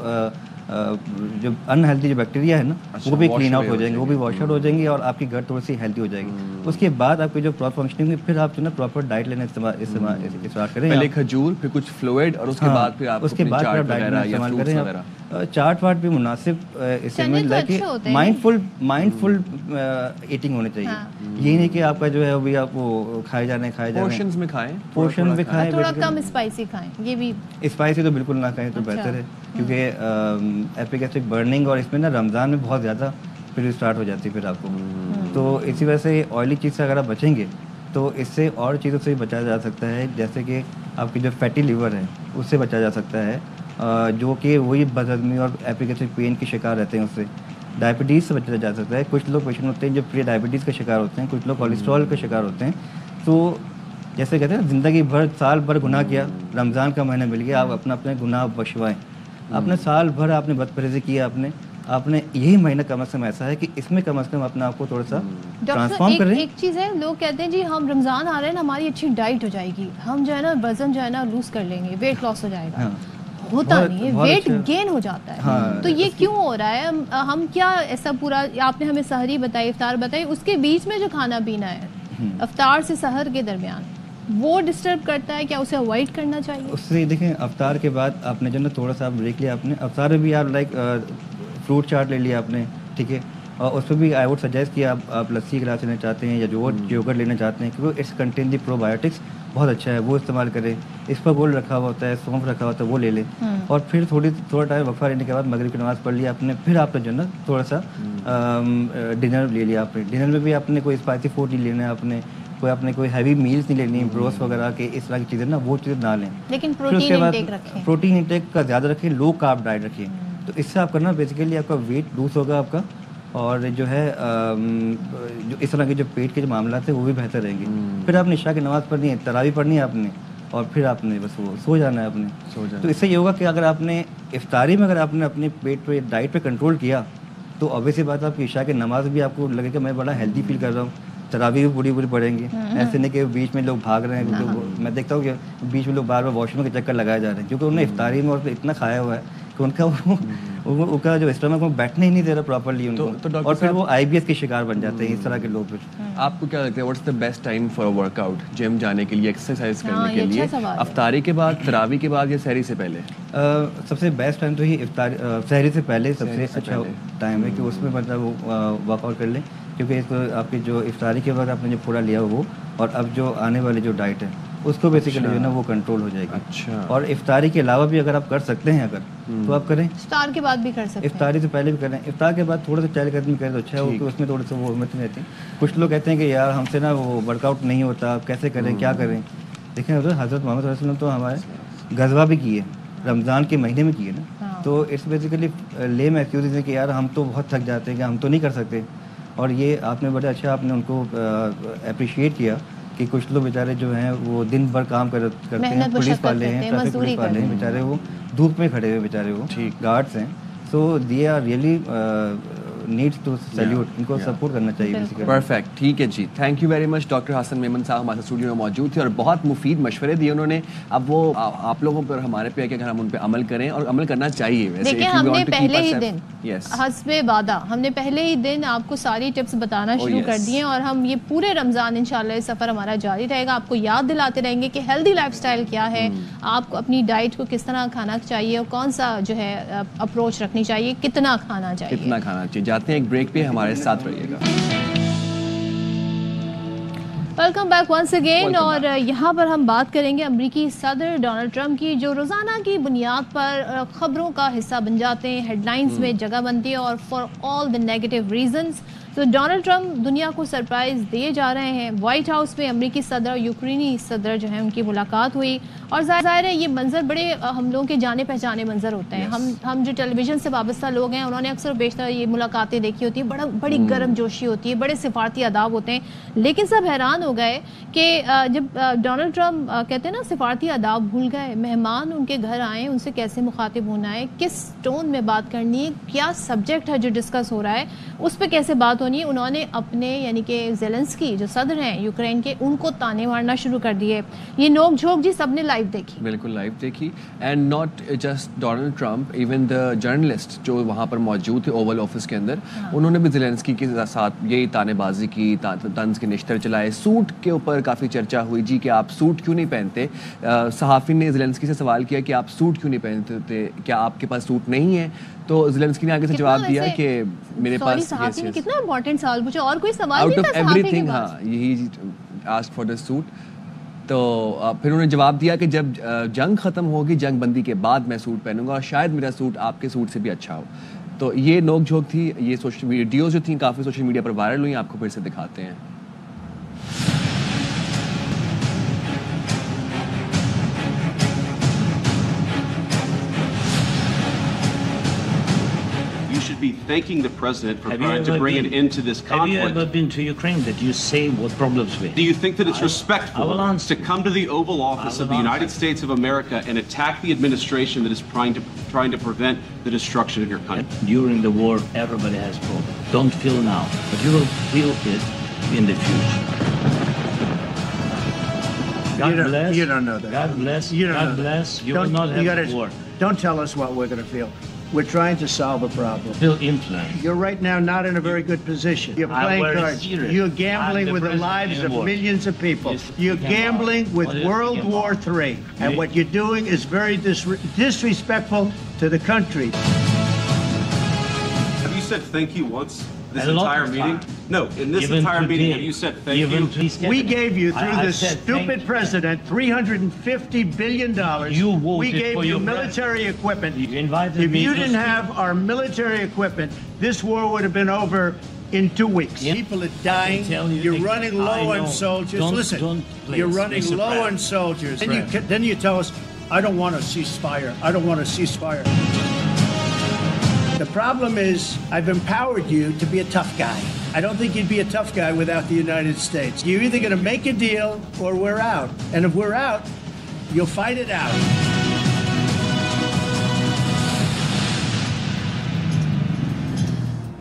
انہیلدی جو بیکٹیریا ہے نا وہ بھی کلین آؤٹ ہو جائیں گے, وہ بھی واش آؤٹ ہو جائیں گے, اور آپ کی گٹ تھوڑی سی ہیلدی ہو جائے گی. اس کے بعد آپ کی جو پراپر فنکشننگ ہے, پھر آپ جو نا پراپر ڈائٹ لینا اسٹارٹ کریں. پہلے کھجور, پھر کچھ فلوئڈ, اور اس کے بعد پھر آپ اس کے بعد ڈائٹ استعمال کریں. چاٹ واٹ بھی مناسب استعمال ہے کہ مائنڈ فل ایٹنگ ہونی چاہیے. یہ نہیں کہ آپ کا جو ہے ابھی آپ وہ کھائے جانے پورشنز میں کھائیں, پورشن میں کھائیں, تھوڑا کم اسپائسی کھائیں. یہ بھی اسپائسی تو بالکل نہ کھائیں تو بہتر ہے, کیونکہ ایپیگیسٹرک برننگ, اور اس میں نا رمضان میں بہت زیادہ پھر اسٹارٹ ہو جاتی ہے پھر آپ کو. تو اسی وجہ سے آئلی چیز سے اگر آپ بچیں گے تو اس سے اور چیزوں سے بھی بچا جا سکتا ہے, جیسے کہ آپ کی جو فیٹی لیور ہے اس سے بچا جا سکتا ہے, جو کہ وہی بد ہضمی اور ایپیگیسٹرک پین کے شکار رہتے ہیں. اس سے ڈائبٹیز سے بچا جا سکتا ہے. کچھ لوگ پیشنٹ ہوتے ہیں جو پری ڈائبٹیز کا شکار ہوتے ہیں, کچھ لوگ کولیسٹرول کا شکار ہوتے ہیں. تو جیسے کہتے ہیں زندگی بھر سال بھر گناہ کیا, رمضان کا مہینہ مل گیا, آپ اپنے گناہ بخشوائیں. آپ نے سال بھر آپ نے بد پرہیزی کیا, آپ نے یہی مہینہ کم از کم ایسا ہے کہ اس میں کم از کم اپنے آپ کو تھوڑا سا ٹرانسفارم کر رہے ہیں. ایک چیز ہے, لوگ کہتے ہیں جی ہم رمضان آ رہے ہیں نا, ہماری اچھی ڈائٹ ہو جائے گی, ہم جو ہے نا وزن جو ہے نا لوز کر لیں گے, ویٹ لاس ہو جائے گا. ہوتا نہیں ہے, ویٹ گین ہو جاتا ہے. تو یہ کیوں ہو رہا ہے؟ ہم کیا ایسا پورا, آپ نے ہمیں سحری بتائی, افطار بتائی, اس کے بیچ میں جو کھانا پینا ہے افطار سے سحر کے درمیان, وہ ڈسٹرب کرتا ہے کیا؟ اسے اوائڈ کرنا چاہیے. اس سے دیکھیں افطار کے بعد آپ نے جو نا تھوڑا سا بریک لیا, آپ نے افطار میں بھی آپ لائک فروٹ چاٹ لے لیا آپ نے, ٹھیک ہے, اور اس میں بھی آئی ووڈ سجیسٹ کیا آپ لسی گلاس لینا چاہتے ہیں یا یوگرٹ لینا چاہتے ہیں, کیونکہ it's contain the probiotics, بہت اچھا ہے, وہ استعمال کریں. اس پر گول رکھا ہوا ہوتا ہے, سونف رکھا ہوتا ہے, وہ لے لیں. اور پھر تھوڑا ٹائم وقفہ لینے کے بعد مغرب کی نماز پڑھ لی آپ نے, پھر آپ نے جو ہے نا تھوڑا سا ڈنر لے لیا. آپ نے ڈنر میں بھی آپ نے کوئی اسپائسی فوڈ نہیں لینا ہے, آپ نے کوئی ہیوی میلس نہیں لینی, بروس وغیرہ کے اس طرح کی چیزیں نا, وہ چیزیں نہ لیں. لیکن پروٹین انٹیک کا زیادہ رکھیں, لو کارب ڈائٹ رکھیں. تو اس سے آپ کرنا بیسیکلی آپ کا ویٹ لوز ہوگا آپ کا, اور جو ہے جو اس طرح کے جو پیٹ کے جو معاملات ہیں وہ بھی بہتر رہیں گے. پھر آپ نے عشاء کی نماز پڑھنی ہے, تراویح پڑھنی ہے آپ نے, اور پھر آپ نے بس وہ سو جانا ہے آپ نے. تو اس سے یہ ہوگا کہ اگر آپ نے افطاری میں اگر آپ نے اپنے پیٹ پہ ڈائٹ پہ کنٹرول کیا, تو obviously بات آپ کی عشاء کی نماز بھی آپ کو لگے کہ میں بڑا ہیلدی فیل کر رہا ہوں, تراویح بھی پوری پڑھیں گے. ایسے نہیں کہ بیچ میں لوگ بھاگ رہے ہیں, میں دیکھتا ہوں کہ بیچ میں لوگ بار بار واش روم کے چکر لگائے جا رہے ہیں, کیونکہ انہوں نے افطاری میں اور اتنا کھایا ہوا ہے کہ ان کا جو اسٹمک وہ بیٹھنے ہی نہیں دے رہا پراپرلی ان کو, اور پھر وہ آئی بی ایس کے شکار بن جاتے ہیں اس طرح کے لوگ. آپ کو کیا لگتا ہے what's the best time for workout, gym جانے کے لیے, ایکسرسائز کرنے کے لیے, افطاری کے بعد, تراویح کے بعد یا سحری سے پہلے؟ سب سے بیسٹ ٹائم تو ہی سحری سے پہلے سب سے اچھا ٹائم ہے کہ اس میں مطلب ورک آؤٹ کر لیں, کیونکہ اس آپ کی جو افطاری کے بعد آپ نے جو پورا لیا وہ, اور اب جو آنے والی جو ڈائٹ ہے اس کو بیسیکلی جو ہے نا وہ کنٹرول ہو جائے گی. اچھا. اور افطاری کے علاوہ بھی اگر آپ کر سکتے ہیں اگر تو آپ کریں, افطار کے بعد بھی کر سکتے ہیں, افطاری سے پہلے بھی کریں. افطار کے بعد تھوڑا سا چہل قدمی کریں تو اچھا ہے, اس میں تھوڑا سا وہ ہمت نہیں رہتی. کچھ لوگ کہتے ہیں کہ یار ہم سے نا وہ ورک آؤٹ نہیں ہوتا, آپ کیسے کریں, کیا کریں. دیکھیں حضرت محمد صلی اللہ علیہ وسلم تو ہمارے غزوہ بھی کیے, رمضان کے مہینے میں کیے نا, تو اٹس بیسیکلی لیم ایکسکیوزز ہیں کہ یار ہم تو بہت تھک جاتے ہیں کہ ہم تو نہیں کر سکتے. اور یہ آپ نے بڑا اچھا آپ نے ان کو اپریشیٹ کیا کہ کچھ لوگ بیچارے جو ہیں وہ دن بھر کام کرتے ہیں, پولیس والے ہیں, ٹریفک پولیس والے ہیں, بیچارے وہ دھوپ میں کھڑے ہوئے بیچارے وہ گارڈس ہیں. So they are really needs to salute, ان کو سپورٹ کرنا چاہیے. پرفیکٹ, ٹھیک ہے جی, thank you very much. Doctor Hasan Memon Sahab ہمارے اسٹوڈیو میں موجود تھے اور بہت مفید مشورے دیے انہوں نے. اب وہ آپ لوگوں پر ہمارے پہ ہے کہ اگر ہم ان پہ عمل کریں, اور عمل کرنا چاہیے. دیکھیں ہم نے پہلے ہی دن حسب وعدہ ہم نے پہلے ہی دن آپ کو ساری ٹپس بتانا شروع کر دیے, اور ہم یہ پورے رمضان انشاءاللہ یہ سفر ہمارا جاری رہے گا. آپ کو یاد دلاتے رہیں گے کہ ہیلدی لائف سٹائل کیا ہے, آپ کو اپنی ڈائٹ کو کس طرح کھانا چاہیے, اور کون سا جو ہے اپروچ رکھنی چاہیے, کتنا کھانا چاہیے. جاتے ہیں ایک بریک پہ, ہمارے ساتھ رہیے گا. Welcome back once again. اور یہاں پر ہم بات کریں گے امریکی صدر ڈونلڈ ٹرمپ کی, جو روزانہ کی بنیاد پر خبروں کا حصہ بن جاتے ہیں, ہیڈ لائنز میں جگہ بنتی ہے, اور for all the negative reasons. تو ڈونلڈ ٹرمپ دنیا کو سرپرائز دیے جا رہے ہیں. وائٹ ہاؤس میں امریکی صدر اور یوکرینی صدر جو ہیں ان کی ملاقات ہوئی, اور ظاہر ہے یہ منظر بڑے ہم لوگوں کے جانے پہچانے منظر ہوتے ہیں. ہم جو ٹیلی ویژن سے وابستہ لوگ ہیں انہوں نے اکثر بیشتر یہ ملاقاتیں دیکھی ہوتی ہیں, بڑی گرم جوشی ہوتی ہے, بڑے سفارتی آداب ہوتے ہیں. لیکن سب حیران ہو گئے کہ جب ڈونلڈ ٹرمپ کہتے ہیں نا سفارتی آداب بھول گئے, مہمان ان کے گھر آئیں, ان سے کیسے مخاطب ہونا ہے, کس ٹون میں بات کرنی ہے, کیا سبجیکٹ ہے جو ڈسکس ہو رہا ہے, اس پہ کیسے بات ہونی ہے. انہوں نے اپنے یعنی کہ زیلنسکی جو صدر ہیں یوکرین کے, ان کو تانے مارنا شروع کر دیے. یہ نوک جھوک جی سب نے لائیو دیکھی, بالکل لائیو دیکھی. And not just Donald Trump, even the journalist جو وہاں پر موجود تھے اوول آفس کے اندر, انہوں نے بھی زیلنسکی کے ساتھ یہی تانے بازی کی, طنز کے نشتر چلائے. سوٹ کے اوپر کافی چرچا ہوئی جی کہ آپ سوٹ کیوں نہیں پہنتے. صحافی نے زیلنسکی سے سوال کیا کہ آپ سوٹ کیوں نہیں پہنتے تھے, کیا آپ کے پاس سوٹ نہیں ہے. تو زیلنسکی نے آگے سے جواب دیا کہ میرے پاس, صحافی نے کتنا امپورٹنٹ سوال پوچھا, اور کوئی سوال نہیں تھا صحافی کے پاس. ہاں یہی آسک فار دا سوٹ. تو پھر انہوں نے جواب دیا کہ جب جنگ ختم ہوگی, جنگ بندی کے بعد میں سوٹ پہنوں گا, اور شاید میرا سوٹ آپ کے سوٹ سے بھی اچھا ہو. تو یہ نوک جھوک تھی. یہ سوشل ویڈیوز جو تھیں کافی سوشل میڈیا پر وائرل ہوئی, آپ کو پھر سے دکھاتے ہیں. you should be thanking the president for trying to bring an end to this conflict. Have you ever been to Ukraine that you say what problems we have? Do you think that it's respectful to come to the Oval Office of the United States of America and attack the administration that is trying to prevent the destruction of your country? During the war, everybody has problems. Don't feel now, but you will feel it in the future. God bless. You don't know that. God bless. God bless. You will not have war. Don't tell us what we're going to feel. We're trying to solve a problem. Feel influence. You're right now not in a very good position. You're playing cards. You're gambling with the lives of millions of people. You're gambling with World War III. And what you're doing is very disrespectful to the country. Have you said thank you once this entire meeting? No, in this entire meeting, have you said thank you? We gave you, through this stupid president, $350 billion. We gave you military equipment. If you didn't have our military equipment, this war would have been over in 2 weeks. People are dying. You're running low on soldiers. Listen, you're running low on soldiers. And then you tell us, I don't want a ceasefire. I don't want a ceasefire. The problem is, I've empowered you to be a tough guy. I don't think you'd be a tough guy without the United States. You're either going to make a deal or we're out. And if we're out, you'll fight it out.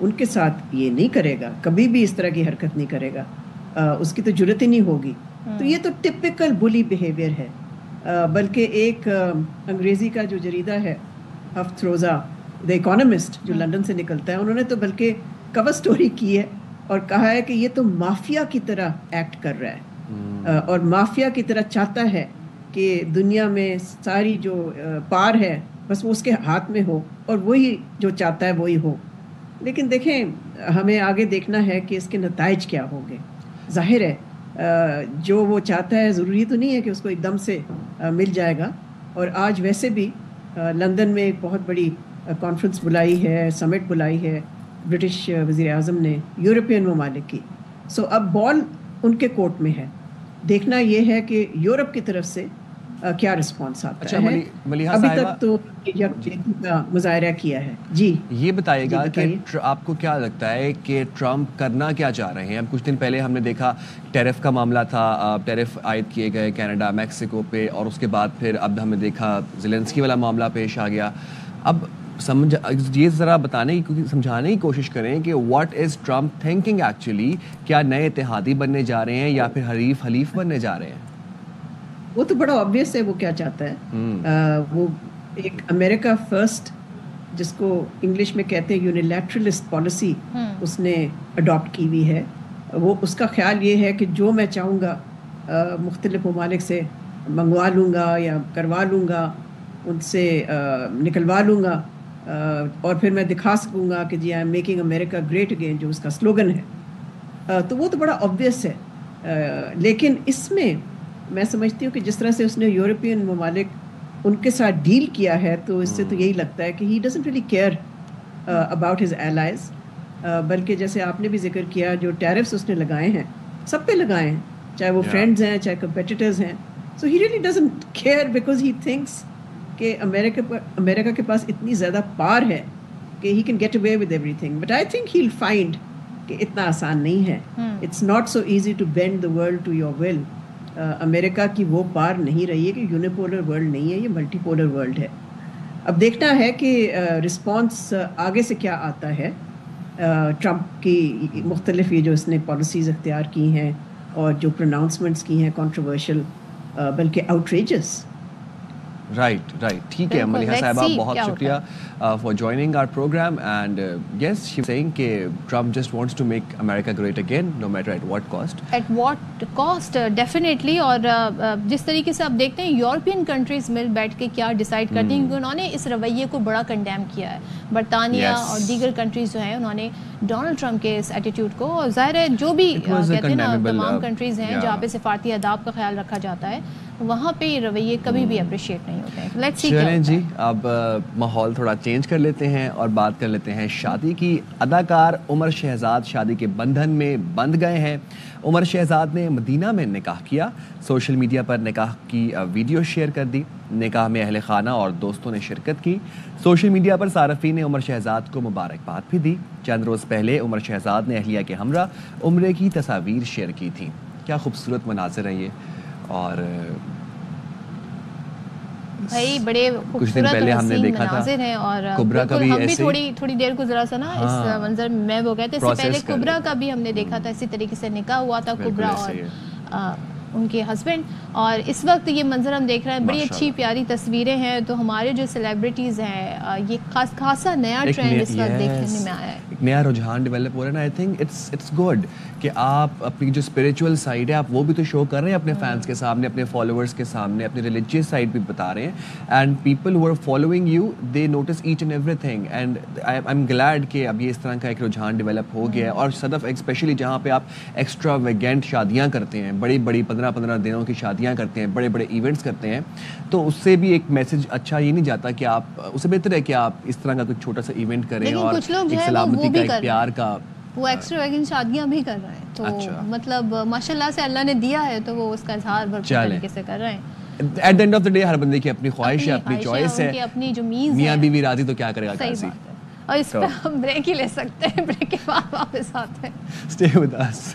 ان کے ساتھ یہ نہیں کرے گا, کبھی بھی اس طرح کی حرکت نہیں کرے گا, اس کی تو جرت ہی نہیں ہوگی. تو یہ تو ٹپیکل بلی بیہیویئر ہے. بلکہ ایک انگریزی کا جو جریدہ ہے ہفت روزہ دی اکانومسٹ جو لندن سے نکلتا ہے, انہوں نے تو بلکہ کور سٹوری کی ہے اور کہا ہے کہ یہ تو مافیا کی طرح ایکٹ کر رہا ہے اور مافیا کی طرح چاہتا ہے کہ دنیا میں ساری جو پار ہے بس وہ اس کے ہاتھ میں ہو اور وہی جو چاہتا ہے وہی ہو. لیکن دیکھیں ہمیں آگے دیکھنا ہے کہ اس کے نتائج کیا ہوں گے. ظاہر ہے جو وہ چاہتا ہے ضروری تو نہیں ہے کہ اس کو ایک دم سے مل جائے گا. اور آج ویسے بھی لندن میں ایک بہت بڑی کانفرنس بلائی ہے, سمٹ بلائی ہے برٹش وزیر اعظم نے یورپین ممالک کی. سو اب بال ان کے کورٹ میں ہے. دیکھنا یہ ہے کہ یورپ کی طرف سے کیا رسپانس آتا ہے. ابھی تک تو کا مظاہرہ کیا ہے. جی یہ بتائیے گا کہ آپ کو کیا لگتا ہے کہ ٹرمپ کرنا کیا چاہ رہے ہیں؟ اب کچھ دن پہلے ہم نے دیکھا ٹیرف کا معاملہ تھا, ٹیرف عائد کیے گئے کینیڈا میکسیکو پہ, اور اس کے بعد پھر اب ہم نے دیکھا زیلنسکی والا معاملہ پیش آ گیا. اب یہ ذرا بتانے کی سمجھانے کی کوشش کریں کہ what is Trump thinking actually. کیا نئے اتحادی بننے جا رہے ہیں یا پھر حلیف بننے جا رہے ہیں؟ وہ تو بڑا آبویس ہے وہ کیا چاہتا ہے. وہ ایک امریکہ فرسٹ جس کو انگلش میں کہتے ہیں یونیلیٹرلسٹ پالیسی اس نے اڈاپٹ کی ہوئی ہے. وہ اس کا خیال یہ ہے کہ جو میں چاہوں گا مختلف ممالک سے منگوا لوں گا یا کروا لوں گا, ان سے نکلوا لوں گا اور پھر میں دکھا سکوں گا کہ جی I am making America great again جو اس کا سلوگن ہے. تو وہ تو بڑا آبویس ہے. لیکن اس میں میں سمجھتی ہوں کہ جس طرح سے اس نے یورپین ممالک ان کے ساتھ ڈیل کیا ہے تو اس سے تو یہی لگتا ہے کہ he doesn't really care about his allies. بلکہ جیسے آپ نے بھی ذکر کیا جو ٹیرفس اس نے لگائے ہیں سب پہ لگائے ہیں, چاہے وہ فرینڈز ہیں چاہے کمپیٹیٹرز ہیں. So he really doesn't care because he thinks کہ امریکہ کے پاس اتنی زیادہ پار ہے کہ he can get away with ایوری تھنگ. But I think he will find کہ اتنا آسان نہیں ہے. It's not so easy to bend the world to your will. America کی وہ پار نہیں رہی ہے کہ یونیپولر ورلڈ نہیں ہے, یہ ملٹی پولر ورلڈ ہے. اب دیکھنا ہے کہ رسپانس آگے سے کیا آتا ہے. ٹرمپ کی مختلف یہ جو اس نے پالیسیز اختیار کی ہیں اور جو پروناؤنسمنٹس کی ہیں کنٹروورشل بلکہ آؤٹریجس. رائٹ ٹھیک ہے ملیحہ صاحبہ, بہت شکریہ for joining our program. And yes she seeing کہ Trump just wants to make America great again no matter at what cost. Definitely. اور جس طریقے سے آپ دیکھتے ہیں یورپین کنٹریز مل بیٹھ کے کیا ڈیسائیڈ کرتی ہیں, کیونکہ انہوں نے اس رویے کو بڑا کنڈیم کیا ہے. برطانیہ اور دیگر کنٹریز جو ہیں انہوں نے ڈونلڈ ٹرمپ کے اس ایٹیٹیوڈ کو, اور ظاہر ہے جو بھی کہتے ہیں نا تمام کنٹریز ہیں جہاں پہ سفارتی آداب کا خیال رکھا جاتا ہے وہاں پہ یہ رویے کبھی بھی اپریشیٹ نہیں ہوتے ہیں. چلیں جی اب ماحول تھوڑا چینج کر لیتے ہیں اور بات کر لیتے ہیں شادی کی. اداکار عمر شہزاد شادی کے بندھن میں بندھ گئے ہیں. عمر شہزاد نے مدینہ میں نکاح کیا. سوشل میڈیا پر نکاح کی ویڈیو شیئر کر دی. نکاح میں اہل خانہ اور دوستوں نے شرکت کی. سوشل میڈیا پر صارفین نے عمر شہزاد کو مبارکباد بھی دی. چند روز پہلے عمر شہزاد نے اہلیہ کے ہمراہ عمرے کی تصاویر شیئر کی تھیں. کیا خوبصورت مناظر ہیں یہ. اور بھائی بڑے خوبصورت مناظر ہیں. اور ہم بھی تھوڑی دیر گزرا سا نا اس منظر میں وہ کہتے ہیں. اس سے پہلے کبرا کا بھی ہم نے دیکھا تھا, اسی طریقے سے نکاح ہوا تھا کبرا اور ان کے ہسبینڈ. اور اس وقت یہ منظر ہم دیکھ رہے ہیں, بڑی اچھی پیاری تصویریں ہیں. تو ہمارے جو سیلیبریٹیز ہیں یہ خاصا نیا ٹرینڈ اس وقت دیکھنے میں آیا ہے, ایک نیا رجحان ڈیولپ ہو رہا ہے. آئی تھنک اٹس گڈ کہ آپ اپنی جو اسپریچول سائڈ ہے آپ وہ بھی تو شو کر رہے ہیں اپنے فینس کے سامنے, اپنے فالوورس کے سامنے, اپنی ریلیجیس سائڈ بھی بتا رہے ہیں. And people who are following you they notice each and ایوری تھنگ. اینڈ آئی ایم گلیڈ کہ اب یہ اس طرح کا ایک رجحان ڈیولپ ہو گیا ہے. اور صدف اسپیشلی جہاں پہ آپ ایکسٹرا ویگینٹ شادیاں کرتے ہیں, بڑی 15 دنوں کی شادیاں کرتے ہیں, بڑے ایونٹس کرتے ہیں, تو اس سے بھی ایک میسج اچھا یہ نہیں جاتا کہ آپ, اس سے بہتر ہے کہ آپ اس طرح کا کچھ چھوٹا سا ایونٹ کریں اور ایک سلامتی کا, ایک پیار کا. وہ ایکسٹرا ویگن شادیاں بھی کر رہے ہیں. تو مطلب ماشاءاللہ سے اللہ نے دیا ہے تو وہ اس کا اظہار بھرپور طریقے سے کر رہے ہیں. At the end of the day ہر بندے کی اپنی خواہش ہے, اپنی چوائس ہے, اپنی جو میز میاں بیوی راضی تو کیا کرے گا قاضی. اور اس پہ ہم بریک ہی لے سکتے ہیں, بریک کے بعد واپس آتے ہیں. Stay with us.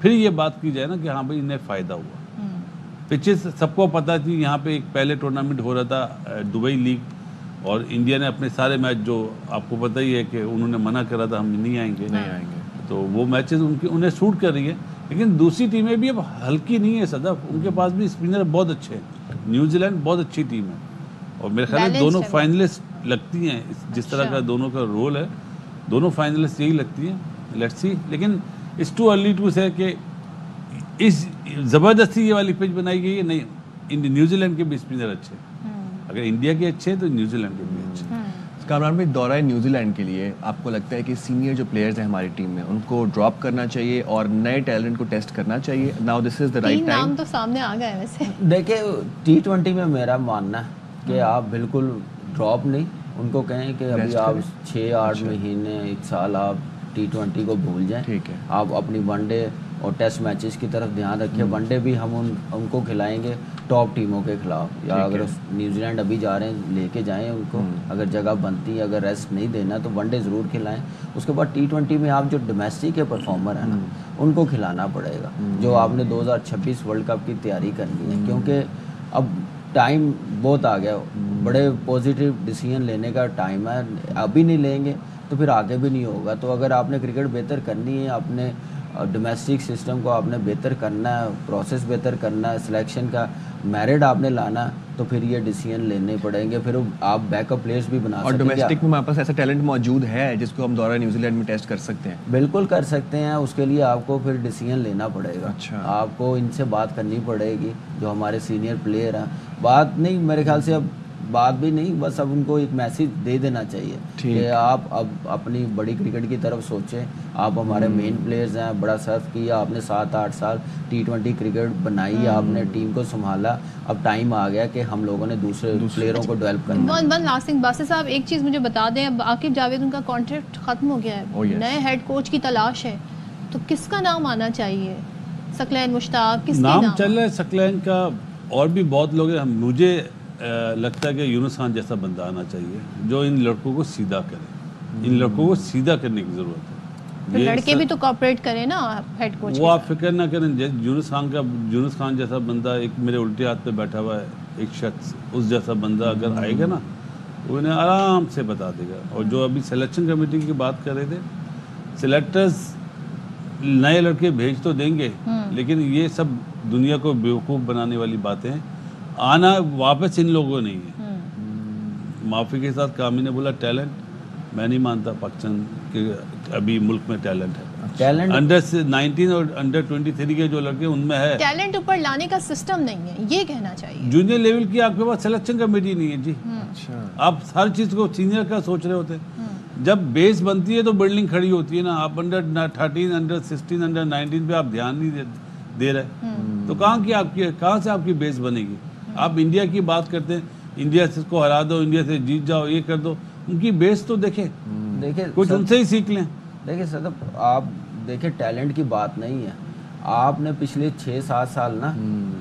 پھر یہ بات کی جائے نا کہ ہاں بھائی انہیں فائدہ ہوا. پچز سب کو پتہ تھی, یہاں پہ ایک پہلے ٹورنامنٹ ہو رہا تھا دبئی لیگ, اور انڈیا نے اپنے سارے میچ, جو آپ کو پتہ ہی ہے کہ انہوں نے منع کرا تھا ہم نہیں آئیں گے, تو وہ میچز انہیں سوٹ کر رہی ہے. لیکن دوسری ٹیمیں بھی اب ہلکی نہیں ہے صدف, ان کے پاس بھی اسپنر بہت اچھے ہیں. نیوزی لینڈ بہت اچھی ٹیم ہے, اور میرے خیال میں دونوں فائنلسٹ لگتی ہیں, جس طرح کا دونوں کا رول ہے دونوں فائنلسٹ یہی لگتی ہیں. لیٹس سی, لیکن اٹس ٹو ارلی ٹو سے کہ اس زبردستی یہ والی پچ بنائی گئی ہے. نہیں, نیوزی لینڈ کے بھی اسپنر اچھے, اگر انڈیا کے اچھے تو نیوزی لینڈ کے بھی اچھے. کامران بھائی, دورہ نیوزی لینڈ کے لیے آپ کو لگتا ہے کہ سینئر جو پلیئرز ہیں ہماری ٹیم میں ان کو ڈراپ کرنا چاہیے اور نئے ٹیلنٹ کو ٹیسٹ کرنا چاہیے؟ Now this is the right time. نام تو سامنے آ گئے ویسے. دیکھیں T20 میں میرا ماننا ہے کہ آپ بالکل ڈراپ نہیں, ان کو کہیں کہ ابھی آپ 6-8 مہینے 1 سال آپ T20 کو بھول جائیں. ٹھیک ہے, آپ اپنی ون ڈے اور ٹیسٹ میچز کی طرف دھیان رکھیں. ون ڈے بھی ہم ان کو کھلائیں گے ٹاپ ٹیموں کے خلاف, یا اگر نیوزی لینڈ ابھی جا رہے ہیں لے کے جائیں ان کو, اگر جگہ بنتی ہے, اگر ریسٹ نہیں دینا تو ون ڈے ضرور کھلائیں. اس کے بعد T20 میں آپ جو ڈومیسٹک کے پرفارمر ہیں نا ان کو کھلانا پڑے گا, جو آپ نے 2026 ورلڈ کپ کی تیاری کرنی ہے, کیونکہ اب ٹائم بہت آ گیا, بڑے پازیٹیو ڈیسیژن لینے کا ٹائم ہے. ابھی نہیں لیں گے تو پھر آگے بھی نہیں ہوگا. تو اگر آپ نے کرکٹ بہتر کرنی ہے, اپنے ڈومیسٹک سسٹم کو آپ نے بہتر کرنا ہے, پروسیس بہتر کرنا ہے, سلیکشن کا میرٹ آپ نے لانا, تو پھر یہ ڈیسیژن لینے پڑیں گے. پھر آپ بیک اپ پلیئرس بھی بنا سکتے ہیں. اور ڈومیسٹک میں ہمارے پاس ایسا ٹیلنٹ موجود ہے جس کو ہم دورہ نیوزی لینڈ میں ٹیسٹ کر سکتے ہیں؟ بالکل کر سکتے ہیں. اس کے لیے آپ کو پھر ڈیسیژن لینا پڑے گا. آپ کو ان سے بات کرنی پڑے گی جو ہمارے سینئر پلیئر ہیں. بات نہیں, میرے خیال سے اب بات بھی نہیں, بس اب ان کو ایک میسیج دے دینا چاہیے کہ آپ اب اپنی بڑی کرکٹ کی طرف سوچیں. آپ ہمارے مین پلیئرز ہیں, بڑا سرو کیا آپ نے, 7-8 سال T20 کرکٹ بنائی, آپ نے ٹیم کو سنبھالا. اب ٹائم آ گیا کہ ہم لوگوں نے دوسرے پلیئروں کو ڈیولپ کرنا. ون لاسٹنگ باسط صاحب, ایک چیز مجھے بتا دیں, اب عاقب جاوید ان کا کانٹریکٹ ختم ہو گیا ہے, نئے ہیڈ کوچ کی تلاش ہے, تو کس کا نام آنا چاہیے؟ ثقلین, مشتاق, کس کا نام چل رہا ہے ثقلین کا, اور بھی بہت لوگ ہیں. مجھے لگتا ہے کہ یونس خان جیسا بندہ آنا چاہیے جو ان لڑکوں کو سیدھا کرے. ان لڑکوں کو سیدھا کرنے کی ضرورت ہے. لڑکے بھی تو کوآپریٹ کریں نا ہیڈ کوچ. وہ آپ فکر نہ کریں, یونس خان جیسا بندہ, ایک میرے الٹے ہاتھ پہ بیٹھا ہوا ہے ایک شخص, اس جیسا بندہ اگر آئے گا نا وہ انہیں آرام سے بتا دے گا. اور جو ابھی سلیکشن کمیٹی کی بات کر رہے تھے, سلیکٹرز نئے لڑکے بھیج تو دیں گے, لیکن یہ سب دنیا کو بیوقوف بنانے والی باتیں ہیں. آنا واپس ان لوگوں نہیں ہے. معافی کے ساتھ کامی نے بولا ٹیلنٹ, میں نہیں مانتا پاکستان کے ابھی ملک میں ٹیلنٹ ہے. انڈر 19 اور انڈر 23 کے جو لڑکے ان میں ہے ٹیلنٹ, اوپر لانے کا سسٹم نہیں ہے, یہ کہنا چاہیے. جونیئر لیول کی آپ کے پاس سلیکشن کمیٹی نہیں ہے جی. آپ ہر چیز کو سینئر کا سوچ رہے ہوتے ہیں. جب بیس بنتی ہے تو بلڈنگ کھڑی ہوتی ہے نا. آپ انڈر 13, انڈر 16, انڈر 19 پہ آپ دھیان نہیں دے رہے, تو کہاں سے آپ کی بیس بنے گی؟ آپ انڈیا کی بات کرتے ہیں, انڈیا سے کو ہرا دو, انڈیا سے جیت جاؤ, یہ کر دو. ان کی بیس تو دیکھیں, کچھ ان سے ہی سیکھ لیں. دیکھیں صدف, آپ دیکھیں ٹیلنٹ کی بات نہیں ہے, آپ نے پچھلے 6-7 سال نا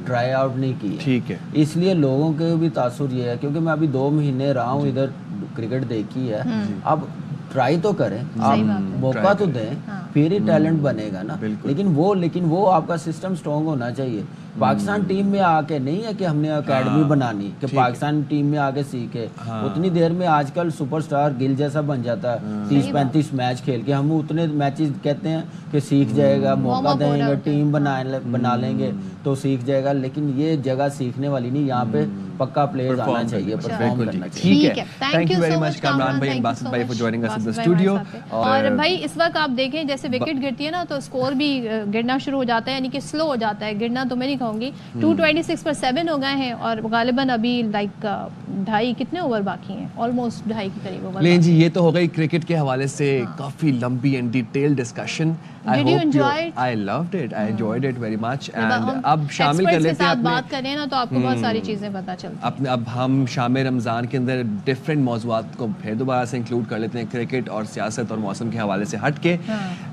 ٹرائی آؤٹ نہیں کی ہے. ٹھیک ہے, اس لیے لوگوں کے بھی تاثر یہ ہے, کیونکہ میں ابھی 2 مہینے رہا ہوں ادھر, کرکٹ دیکھی ہے. اب ٹرائی تو کریں, آپ موقع تو دیں, پھر ہی ٹیلنٹ بنے گا نا. لیکن وہ آپ کا سسٹم سٹرونگ ہونا چاہیے. پاکستان ٹیم میں آ کے نہیں ہے کہ ہم نے اکیڈمی بنانی کہ پاکستان ٹیم میں آ کے سیکھے. اتنی دیر میں آج کل سپر سٹار گل جیسا بن جاتا ہے, 30-35 میچ کھیل کے. ہم اتنے میچز کہتے ہیں کہ سیکھ جائے گا, موقع دیں گے, ٹیم بنا لیں گے تو سیکھ جائے گا. لیکن یہ جگہ سیکھنے والی نہیں, یہاں پہ پکا پلیئر آنا چاہیے, پرفارم کرنا چاہیے. ٹھیک ہے, thank you very much Kamran بھائی, باسط بھائی for joining us in the studio. اور بھائی اس وقت آپ دیکھیں جیسے وکٹ گرتی ہے نا تو اسکور بھی گرنا شروع ہو جاتا ہے, یعنی کہ سلو ہو جاتا ہے. گرنا تو میں نہیں کہوں گی, 226 پر 7 ہو گئے ہیں, اور غالباً ابھی لائک 2.5 کتنے اوور باقی ہیں, آلموسٹ 2.5 کے قریب اوور. نہیں جی, یہ تو ہو گئی کرکٹ کے حوالے سے کافی لمبی and detail discussion. Did you enjoy it? I loved it. I enjoyed it very much. And اب شامل کر لیتے ہیں, آپ بات کریں نا تو آپ کو بہت ساری چیزیں پتہ چلتی ہیں. اب ہم شام رمضان کے اندر ڈفرینٹ موضوعات کو پھر دوبارہ سے انکلوڈ کر لیتے ہیں, کرکٹ اور سیاست اور موسم کے حوالے سے ہٹ کے.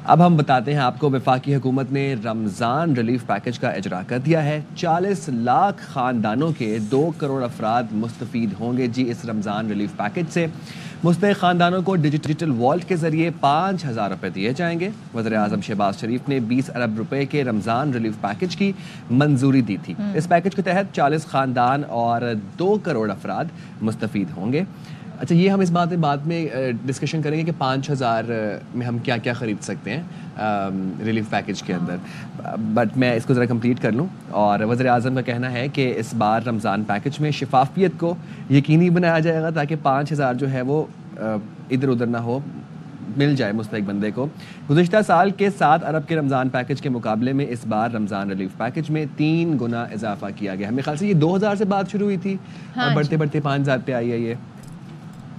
اب ہم بتاتے ہیں آپ کو وفاقی حکومت نے رمضان ریلیف پیکج کا اجرا کر دیا ہے. 40 لاکھ خاندانوں کے 2 کروڑ افراد مستفید ہوں گے جی اس رمضان ریلیف پیکج سے. مستحق خاندانوں کو ڈیجیٹل والٹ کے ذریعے 5,000 روپے دیے جائیں گے. وزیر اعظم شہباز شریف نے 20 ارب روپے کے رمضان ریلیف پیکج کی منظوری دی تھی. اس پیکج کے تحت 40 خاندان اور 2 کروڑ افراد مستفید ہوں گے. اچھا یہ ہم اس بات میں ڈسکشن کریں گے کہ 5,000 میں ہم کیا کیا خرید سکتے ہیں ریلیف پیکج کے اندر, بٹ میں اس کو ذرا کمپلیٹ کر لوں. اور وزیر اعظم کا کہنا ہے کہ اس بار رمضان پیکج میں شفافیت کو یقینی بنایا جائے گا تاکہ 5,000 جو ہے وہ ادھر ادھر نہ ہو, مل جائے مستحق بندے کو. گزشتہ سال کے 7 ارب کے رمضان پیکج کے مقابلے میں اس بار رمضان ریلیف پیکج میں 3 گنا اضافہ کیا گیا. ہمیں خیال سے یہ 2,000 سے بات شروع ہوئی تھی اور بڑھتے بڑھتے 5,000 پہ آئی ہے یہ.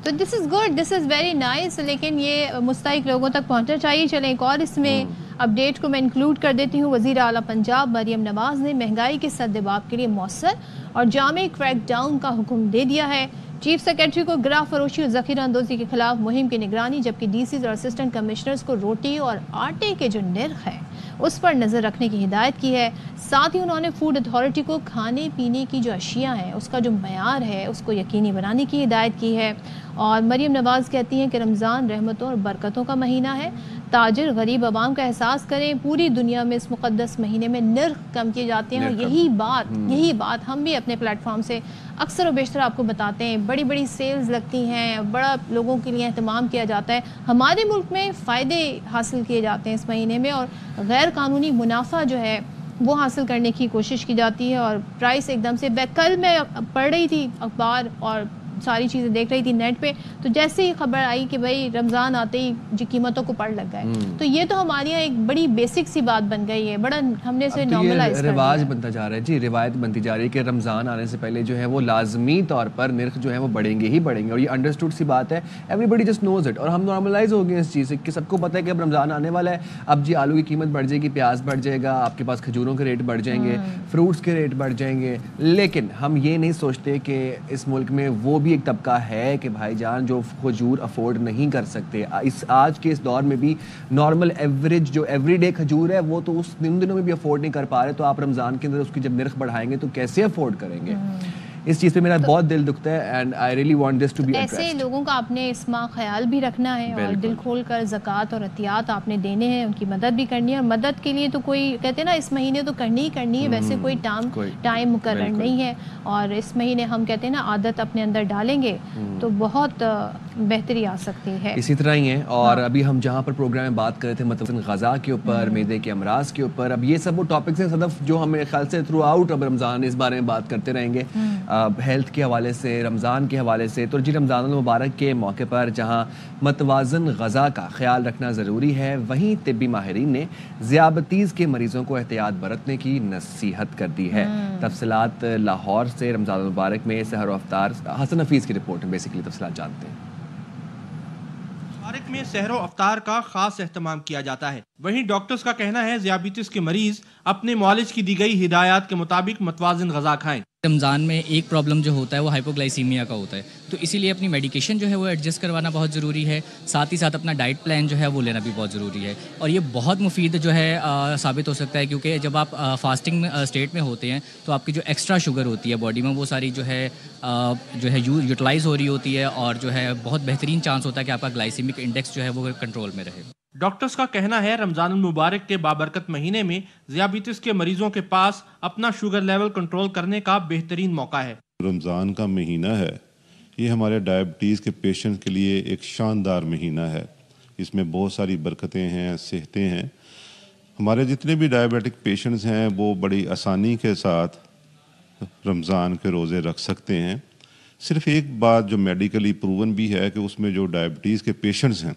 تو this is good, this is very nice, لیکن یہ مستحق لوگوں تک پہنچنا چاہیے. چلیں ایک اور اس میں اپڈیٹ کو میں انکلوڈ کر دیتی ہوں. وزیر اعلیٰ پنجاب مریم نواز نے مہنگائی کے سدباب کے لیے مؤثر اور جامع کریک ڈاؤن کا حکم دے دیا ہے. چیف سیکرٹری کو گراہ فروشی اور ذخیرہ اندوزی کے خلاف مہم کی نگرانی, جبکہ ڈی سیز اور اسسٹنٹ کمشنرز کو روٹی اور آٹے کے جو نرخ ہے اس پر نظر رکھنے کی ہدایت کی ہے. ساتھ ہی انہوں نے فوڈ اتھارٹی کو کھانے پینے کی جو اشیاء ہیں اس کا جو معیار ہے اس کو یقینی بنانے کی ہدایت کی ہے. اور مریم نواز کہتی ہیں کہ رمضان رحمتوں اور برکتوں کا مہینہ ہے. تاجر غریب عوام کا احساس کریں, پوری دنیا میں اس مقدس مہینے میں نرخ کم کیے جاتے ہیں, اور یہی بات ہم بھی اپنے پلیٹ فارم سے اکثر و بیشتر آپ کو بتاتے ہیں. بڑی بڑی سیلز لگتی ہیں, بڑا لوگوں کے لیے اہتمام کیا جاتا ہے. ہمارے ملک میں فائدے حاصل کیے جاتے ہیں اس مہینے میں, اور غیر قانونی منافع جو ہے وہ حاصل کرنے کی کوشش کی جاتی ہے. اور پرائس ایک دم سے, کل میں پڑھ رہی تھی اخبار اور ساری چیزیں دیکھ رہی تھی نیٹ پہ, تو جیسے ہی خبر آئی کہ بھائی رمضان آتے ہی جو قیمتوں کو پڑ لگ گئے, تو یہ تو ہمارے یہاں ایک بڑی بیسک سی بات بن گئی ہے. بڑا ہم نے اسے نارملائز کر دیا, رواج بنتا جا رہا ہے جی, روایت بنتی جا رہی ہے کہ رمضان آنے سے پہلے جو ہے وہ لازمی طور پر نرخ جو ہے وہ بڑھیں گے ہی بڑھیں گے, اور یہ انڈرسٹوڈ سی بات ہے. Everybody just knows it, اور ہم نارملائز ہو گئے اس چیز سے کہ سب کو پتہ ہے کہ اب رمضان آنے والا ہے. اب جی آلو کی قیمت بڑھ جائے گی, پیاز بڑھ جائے گا, آپ کے پاس کھجوروں کے ریٹ بڑھ جائیں گے, فروٹس کے ریٹ بڑھ جائیں گے. لیکن ہم یہ نہیں سوچتے کہ اس ملک میں وہ بھی ایک طبقہ ہے کہ بھائی جان جو کھجور افورڈ نہیں کر سکتے. آج کے اس دور میں بھی نارمل ایوریج جو ایوری ڈے کھجور ہے وہ تو اس دنوں میں بھی افورڈ نہیں کر پا رہے, تو آپ رمضان کے اندر اس کی جب نرخ بڑھائیں گے تو کیسے افورڈ کریں گے؟ اس چیز پہ میرا بہت دل دکھتا ہے, and I really want this to be addressed. ایسے لوگوں کا آپ نے اس ماہ خیال بھی رکھنا ہے, اور دل کھول کر زکوٰۃ اور عطیات آپ نے دینے ہیں, ان کی مدد بھی کرنی ہے. اور مدد کے لیے تو کوئی کہتے ہیں نا اس مہینے تو کرنی ہی کرنی ہے, ویسے کوئی ٹائم مقرر نہیں ہے. اور اس مہینے ہم کہتے ہیں نا عادت اپنے اندر ڈالیں گے تو بہت بہتری آ سکتی ہے. اسی طرح ہی ہے. اور ابھی ہم جہاں پر پروگرام میں بات کر رہے تھے متوازن غذا کے اوپر, معدے کے امراض کے اوپر, اب یہ سب وہ ٹاپکس ہیں صدف جو ہمیں خیال سے تھرو آؤٹ اب رمضان اس بارے میں بات کرتے رہیں گے, ہیلتھ کے حوالے سے, رمضان کے حوالے سے. تو جی رمضان المبارک کے موقع پر جہاں متوازن غذا کا خیال رکھنا ضروری ہے, وہیں طبی ماہرین نے ذیابطیز کے مریضوں کو احتیاط برتنے کی نصیحت کر دی ہے. تفصیلات لاہور سے رمضان المبارک میں سحر و افطار, حسن حفیظ کی رپورٹ میں بیسیکلی تفصیلات جانتے ہیں. مبارک میں سحر و افطار کا خاص اہتمام کیا جاتا ہے. وہیں ڈاکٹرز کا کہنا ہے ذیابیطس کے مریض اپنے معالج کی دی گئی ہدایات کے مطابق متوازن غذا کھائیں. رمضان میں ایک پرابلم جو ہوتا ہے وہ ہائپوگلائسیمیا کا ہوتا ہے, تو اسی لیے اپنی میڈیکیشن جو ہے وہ ایڈجسٹ کروانا بہت ضروری ہے. ساتھ ہی ساتھ اپنا ڈائٹ پلان جو ہے وہ لینا بھی بہت ضروری ہے, اور یہ بہت مفید جو ہے ثابت ہو سکتا ہے, کیونکہ جب آپ فاسٹنگ اسٹیٹ میں ہوتے ہیں تو آپ کی جو ایکسٹرا شوگر ہوتی ہے باڈی میں وہ ساری جو ہے یوٹیلائز ہو رہی ہوتی ہے, اور جو ہے بہت بہترین چانس ہوتا ہے کہ آپ کا گلائسیمک انڈیکس جو ہے وہ کنٹرول میں رہے. ڈاکٹرز کا کہنا ہے رمضان المبارک کے بابرکت مہینے میں ذیابیطس کے مریضوں کے پاس اپنا شوگر لیول کنٹرول کرنے کا بہترین موقع ہے. رمضان کا مہینہ ہے, یہ ہمارے ڈائبٹیز کے پیشنٹ کے لیے ایک شاندار مہینہ ہے. اس میں بہت ساری برکتیں ہیں, صحتیں ہیں. ہمارے جتنے بھی ڈائبیٹک پیشنٹس ہیں وہ بڑی آسانی کے ساتھ رمضان کے روزے رکھ سکتے ہیں. صرف ایک بات جو میڈیکلی پروون بھی ہے کہ اس میں جو ڈائبٹیز کے پیشنٹس ہیں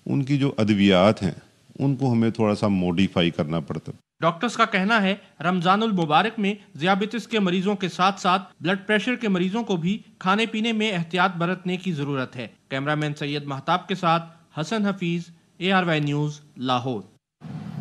ان کی جو ادویات ہیں ان کو ہمیں تھوڑا سا موڈیفائی کرنا پڑتا ہے. ڈاکٹرز کا کہنا ہے رمضان المبارک میں ذیابیطس کے مریضوں کے ساتھ ساتھ بلڈ پریشر کے مریضوں کو بھی کھانے پینے میں احتیاط برتنے کی ضرورت ہے. کیمرہ مین سید مہتاب کے ساتھ Hasan Hafeez, ARY news, Lahore.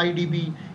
IDB,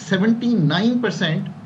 79%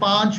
5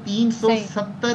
$370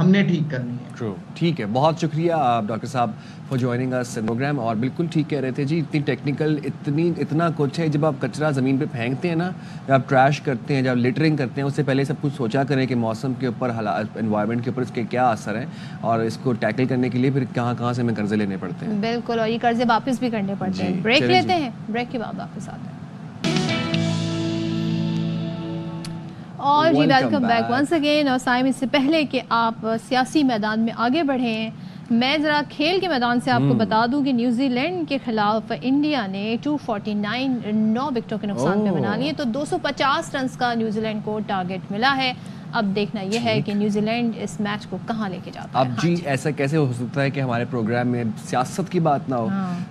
ہم نے ٹھیک کرنی ہے. ٹرو. ٹھیک ہے, بہت شکریہ ڈاکٹر صاحب فار جوائننگ اس پروگرام. اور بالکل ٹھیک کہہ رہے تھے جی, اتنی ٹیکنیکل اتنا کچھ ہے. جب آپ کچرا زمین پہ پھینکتے ہیں نا, جب آپ ٹریش کرتے ہیں, جب لٹرنگ کرتے ہیں, اس سے پہلے سب کچھ سوچا کریں کہ موسم کے اوپر, انوائرمنٹ کے اوپر اس کے کیا اثر ہیں, اور اس کو ٹیکل کرنے کے لیے پھر کہاں سے ہمیں قرضے لینے پڑتے ہیں. بالکل, اور یہ قرضے واپس بھی کرنے پڑتے ہیں. بریک لیتے ہیں, بریک کے بعد واپس آتے ہیں. اور جی ویلکم بیک ونس اگین. اور سائم, اس سے پہلے کہ آپ سیاسی میدان میں آگے بڑھیں, میں ذرا کھیل کے میدان سے آپ کو بتا دوں کہ نیوزی لینڈ کے خلاف انڈیا نے 249 9 وکٹوں کے نقصان پہ بنا لیے, تو 250 رنز کا نیوزی لینڈ کو ٹارگٹ ملا ہے. اب دیکھنا یہ ہے کہ نیوزی لینڈ اس میچ کو کہاں لے کے جاتا ہے. اب جی ایسا کیسے ہو سکتا ہے کہ ہمارے پروگرام میں سیاست کی بات نہ ہو,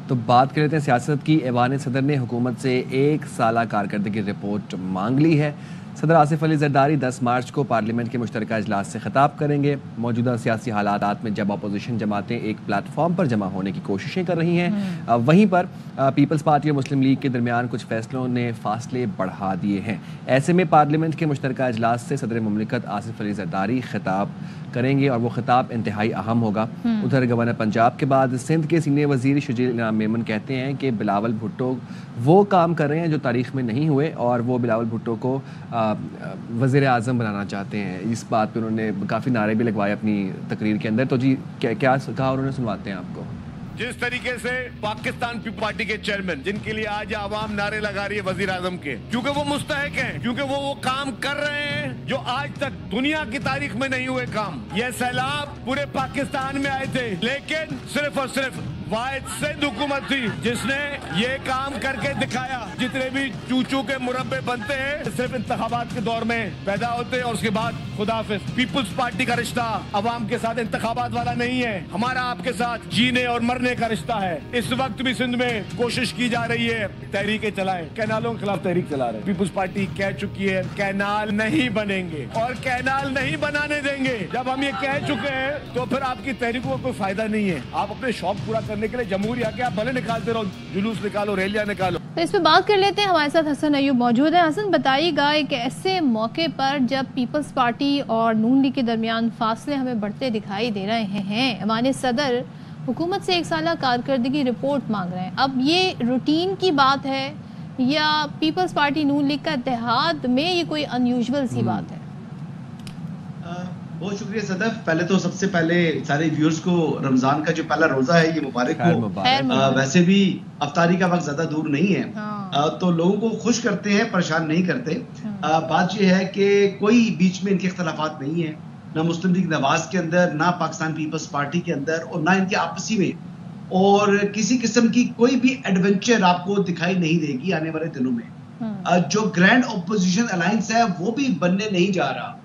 تو بات کر لیتے ہیں سیاست کی. ایوان صدر نے حکومت سے 1 سالہ کارکردگی رپورٹ مانگ لی ہے. صدر آصف علی زرداری 10 مارچ کو پارلیمنٹ کے مشترکہ اجلاس سے خطاب کریں گے. موجودہ سیاسی حالات میں جب اپوزیشن جماعتیں ایک پلیٹ فارم پر جمع ہونے کی کوششیں کر رہی ہیں, وہیں پر پیپلز پارٹی اور مسلم لیگ کے درمیان کچھ فیصلوں نے فاصلے بڑھا دیے ہیں. ایسے میں پارلیمنٹ کے مشترکہ اجلاس سے صدر مملکت آصف علی زرداری خطاب کریں گے, اور وہ خطاب انتہائی اہم ہوگا. ادھر گورنر پنجاب کے بعد سندھ کے سینئر وزیر شجیع انعام میمن کہتے ہیں کہ بلاول بھٹو وہ کام کر رہے ہیں جو تاریخ میں نہیں ہوئے, اور وہ بلاول بھٹو کو وزیر اعظم بنانا چاہتے ہیں. اس بات پہ انہوں نے کافی نعرے بھی لگوائے اپنی تقریر کے اندر. تو جی کیا کہا انہوں نے, سنواتے ہیں آپ کو. جس طریقے سے پاکستان پیپلز پارٹی کے چیئرمین, جن کے لیے آج عوام نعرے لگا رہی ہے وزیر اعظم کے, کیونکہ وہ مستحق ہیں, کیونکہ وہ کام کر رہے ہیں جو آج تک دنیا کی تاریخ میں نہیں ہوئے کام. یہ سیلاب پورے پاکستان میں آئے تھے, لیکن صرف اور صرف واحد سندھ حکومت تھی جس نے یہ کام کر کے دکھایا. جتنے بھی چوچو کے مربے بنتے ہیں صرف انتخابات کے دور میں پیدا ہوتے ہیں, اور اس کے بعد خدا حافظ. پیپلز پارٹی کا رشتہ عوام کے ساتھ انتخابات والا نہیں ہے, ہمارا آپ کے ساتھ جینے اور مرنے کا رشتہ ہے. اس وقت بھی سندھ میں کوشش کی جا رہی ہے تحریکیں چلائیں, کینالوں کے خلاف تحریک چلا رہے ہیں. پیپلز پارٹی کہہ چکی ہے کینال نہیں بنیں گے اور کینال نہیں بنانے دیں گے. جب ہم یہ کہہ چکے ہیں تو پھر آپ کی تحریکوں کا کوئی فائدہ نہیں ہے. آپ اپنے شوق پورا کرنے کے لیے جمہوریہ کے آپ بھلے نکالتے رہو, جلوس نکالو, ریلیاں نکالو. تو اس پہ بات کر لیتے ہیں. ہمارے ساتھ حسن ایوب موجود ہے. حسن, بتائیے گا ایک ایسے موقع پر جب پیپلز پارٹی اور نون لیگ کے درمیان فاصلے ہمیں بڑھتے دکھائی دے رہے ہیں, ایوان صدر حکومت سے 1 سالہ کارکردگی رپورٹ مانگ رہے ہیں, اب یہ روٹین کی بات ہے یا پیپلز پارٹی نون لیگ کا اتحاد میں یہ کوئی انیوژول سی بات ہے؟ بہت شکریہ صدف. پہلے تو سب سے پہلے سارے ویورز کو رمضان کا جو پہلا روزہ ہے یہ مبارک ہو. ویسے بھی افطاری کا وقت زیادہ دور نہیں ہے, تو لوگوں کو خوش کرتے ہیں, پریشان نہیں کرتے. بات یہ ہے کہ کوئی بیچ میں ان کے اختلافات نہیں ہیں, نہ مسلم لیگ نواز کے اندر, نہ پاکستان پیپلز پارٹی کے اندر, اور نہ ان کے آپسی میں. اور کسی قسم کی کوئی بھی ایڈونچر آپ کو دکھائی نہیں دے گی آنے والے دنوں میں. جو گرینڈ اپوزیشن الائنس ہے وہ بھی بننے نہیں جا رہا,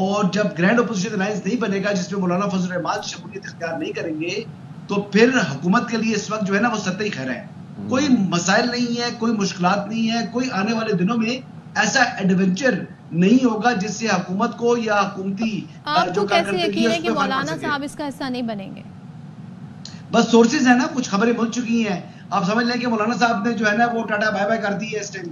اور جب گرینڈ اپوزیشن الائنس نہیں بنے گا جس میں مولانا فضل الرحمان شمولیت اختیار نہیں کریں گے, تو پھر حکومت کے لیے اس وقت جو ہے نا وہ سطحی خیر ہے. کوئی مسائل نہیں ہے, کوئی مشکلات نہیں ہے, کوئی آنے والے دنوں میں ایسا ایڈونچر نہیں ہوگا جس سے حکومت کو یا حکومتی جو کارکردگی ہے کہ مولانا صاحب اس کا حصہ نہیں بنیں گے. بس سورسز ہیں نا, کچھ خبریں مل چکی ہیں. آپ سمجھ لیں کہ مولانا صاحب نے جو ہے نا وہ ٹاٹا بائی بائی کر دی ہے اس ٹائم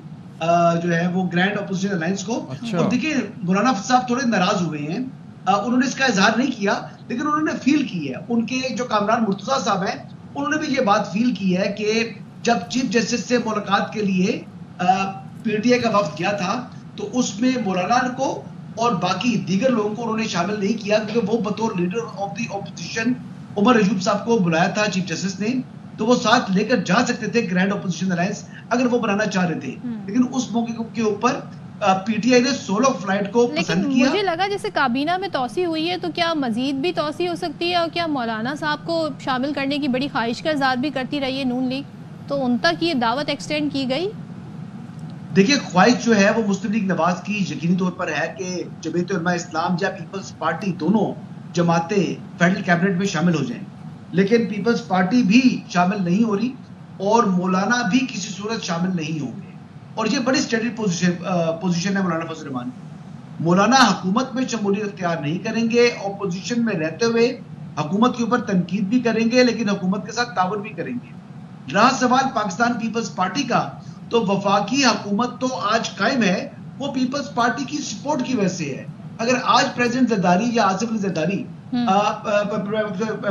جو ہے وہ گرینڈ اپوزیشن الائنس کو. اور دیکھیں مولانا صاحب تھوڑے ناراض ہوئے ہیں, انہوں نے اس کا اظہار نہیں کیا, لیکن انہوں نے فیل کی ہے. ان کے جو کامران مرتضیٰ صاحب ہیں انہوں نے بھی یہ بات فیل کی ہے کہ جب چیف جسٹس سے ملاقات کے لیے پی ٹی آئی کا وفد گیا تھا تو اس میں مولانا کو اور باقی دیگر لوگوں کو انہوں نے شامل نہیں کیا, کیونکہ وہ بطور leader of the opposition Omar Ayub صاحب کو بلایا تھا چیف جسٹس نے, تو وہ ساتھ لے کر جا سکتے تھے گرینڈ اپوزیشن الائنس اگر وہ بنانا چاہ رہے تھے. لیکن اس موقع کے اوپر پی ٹی آئی نے سولو فلائٹ کو پسند کیا. مجھے لگا جیسے کابینہ میں توسیع ہوئی ہے تو کیا مزید بھی توسیع ہو سکتی ہے, اور کیا مولانا صاحب کو شامل کرنے کی بڑی خواہش کا اظہار بھی کرتی رہی ہے نون لیگ, تو ان تک یہ دعوت ایکسٹینڈ کی گئی؟ دیکھیے خواہش جو ہے وہ مسلم لیگ نواز کی یقینی طور پر ہے کہ جمعیت علماء اسلام یا پیپلز پارٹی دونوں جماعتیں فیڈرل کیبنٹ میں شامل ہو جائیں, لیکن پیپلز پارٹی بھی شامل نہیں ہو رہی اور مولانا بھی کسی صورت شامل نہیں ہوں گے. اور یہ بڑی اسٹیڈی پوزیشن ہے مولانا فضل الرحمان. مولانا حکومت میں شمولیت اختیار نہیں کریں گے, اپوزیشن میں رہتے ہوئے حکومت کے اوپر تنقید بھی کریں گے, لیکن حکومت کے ساتھ تعاون بھی کریں گے. رہا سوال پاکستان پیپلز پارٹی کا, تو وفاقی حکومت تو آج قائم ہے, وہ پیپلز پارٹی کی سپورٹ کی وجہ سے ہے. اگر آج پریزیڈنٹ زرداری یا آصف علی زرداری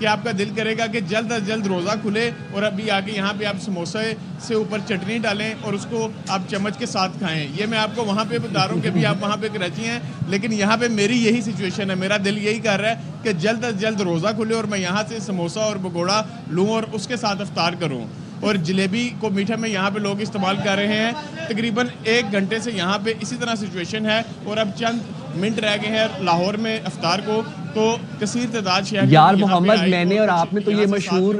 کہ آپ کا دل کرے گا کہ جلد از جلد روزہ کھلے اور ابھی آگے یہاں پہ آپ سموسے سے اوپر چٹنی ڈالیں اور اس کو آپ چمچ کے ساتھ کھائیں. یہ میں آپ کو وہاں پہ بتا رہا ہوں کہ بھی آپ وہاں پہ کراچی ہیں, لیکن یہاں پہ میری یہی سچویشن ہے. میرا دل یہی کر رہا ہے کہ جلد از جلد روزہ کھلے اور میں یہاں سے سموسا اور پکوڑا لوں اور اس کے ساتھ افطار کروں. اور جلیبی کو میٹھا میں یہاں پہ لوگ استعمال کر رہے ہیں. تقریباً 1 گھنٹے سے یہاں پہ اسی طرح سچویشن ہے اور اب چند منٹ رہ گئے ہیں لاہور میں افطار کو. تو کثیر تعداد شہر یار محمد, میں نے اور آپ نے تو یہ مشہور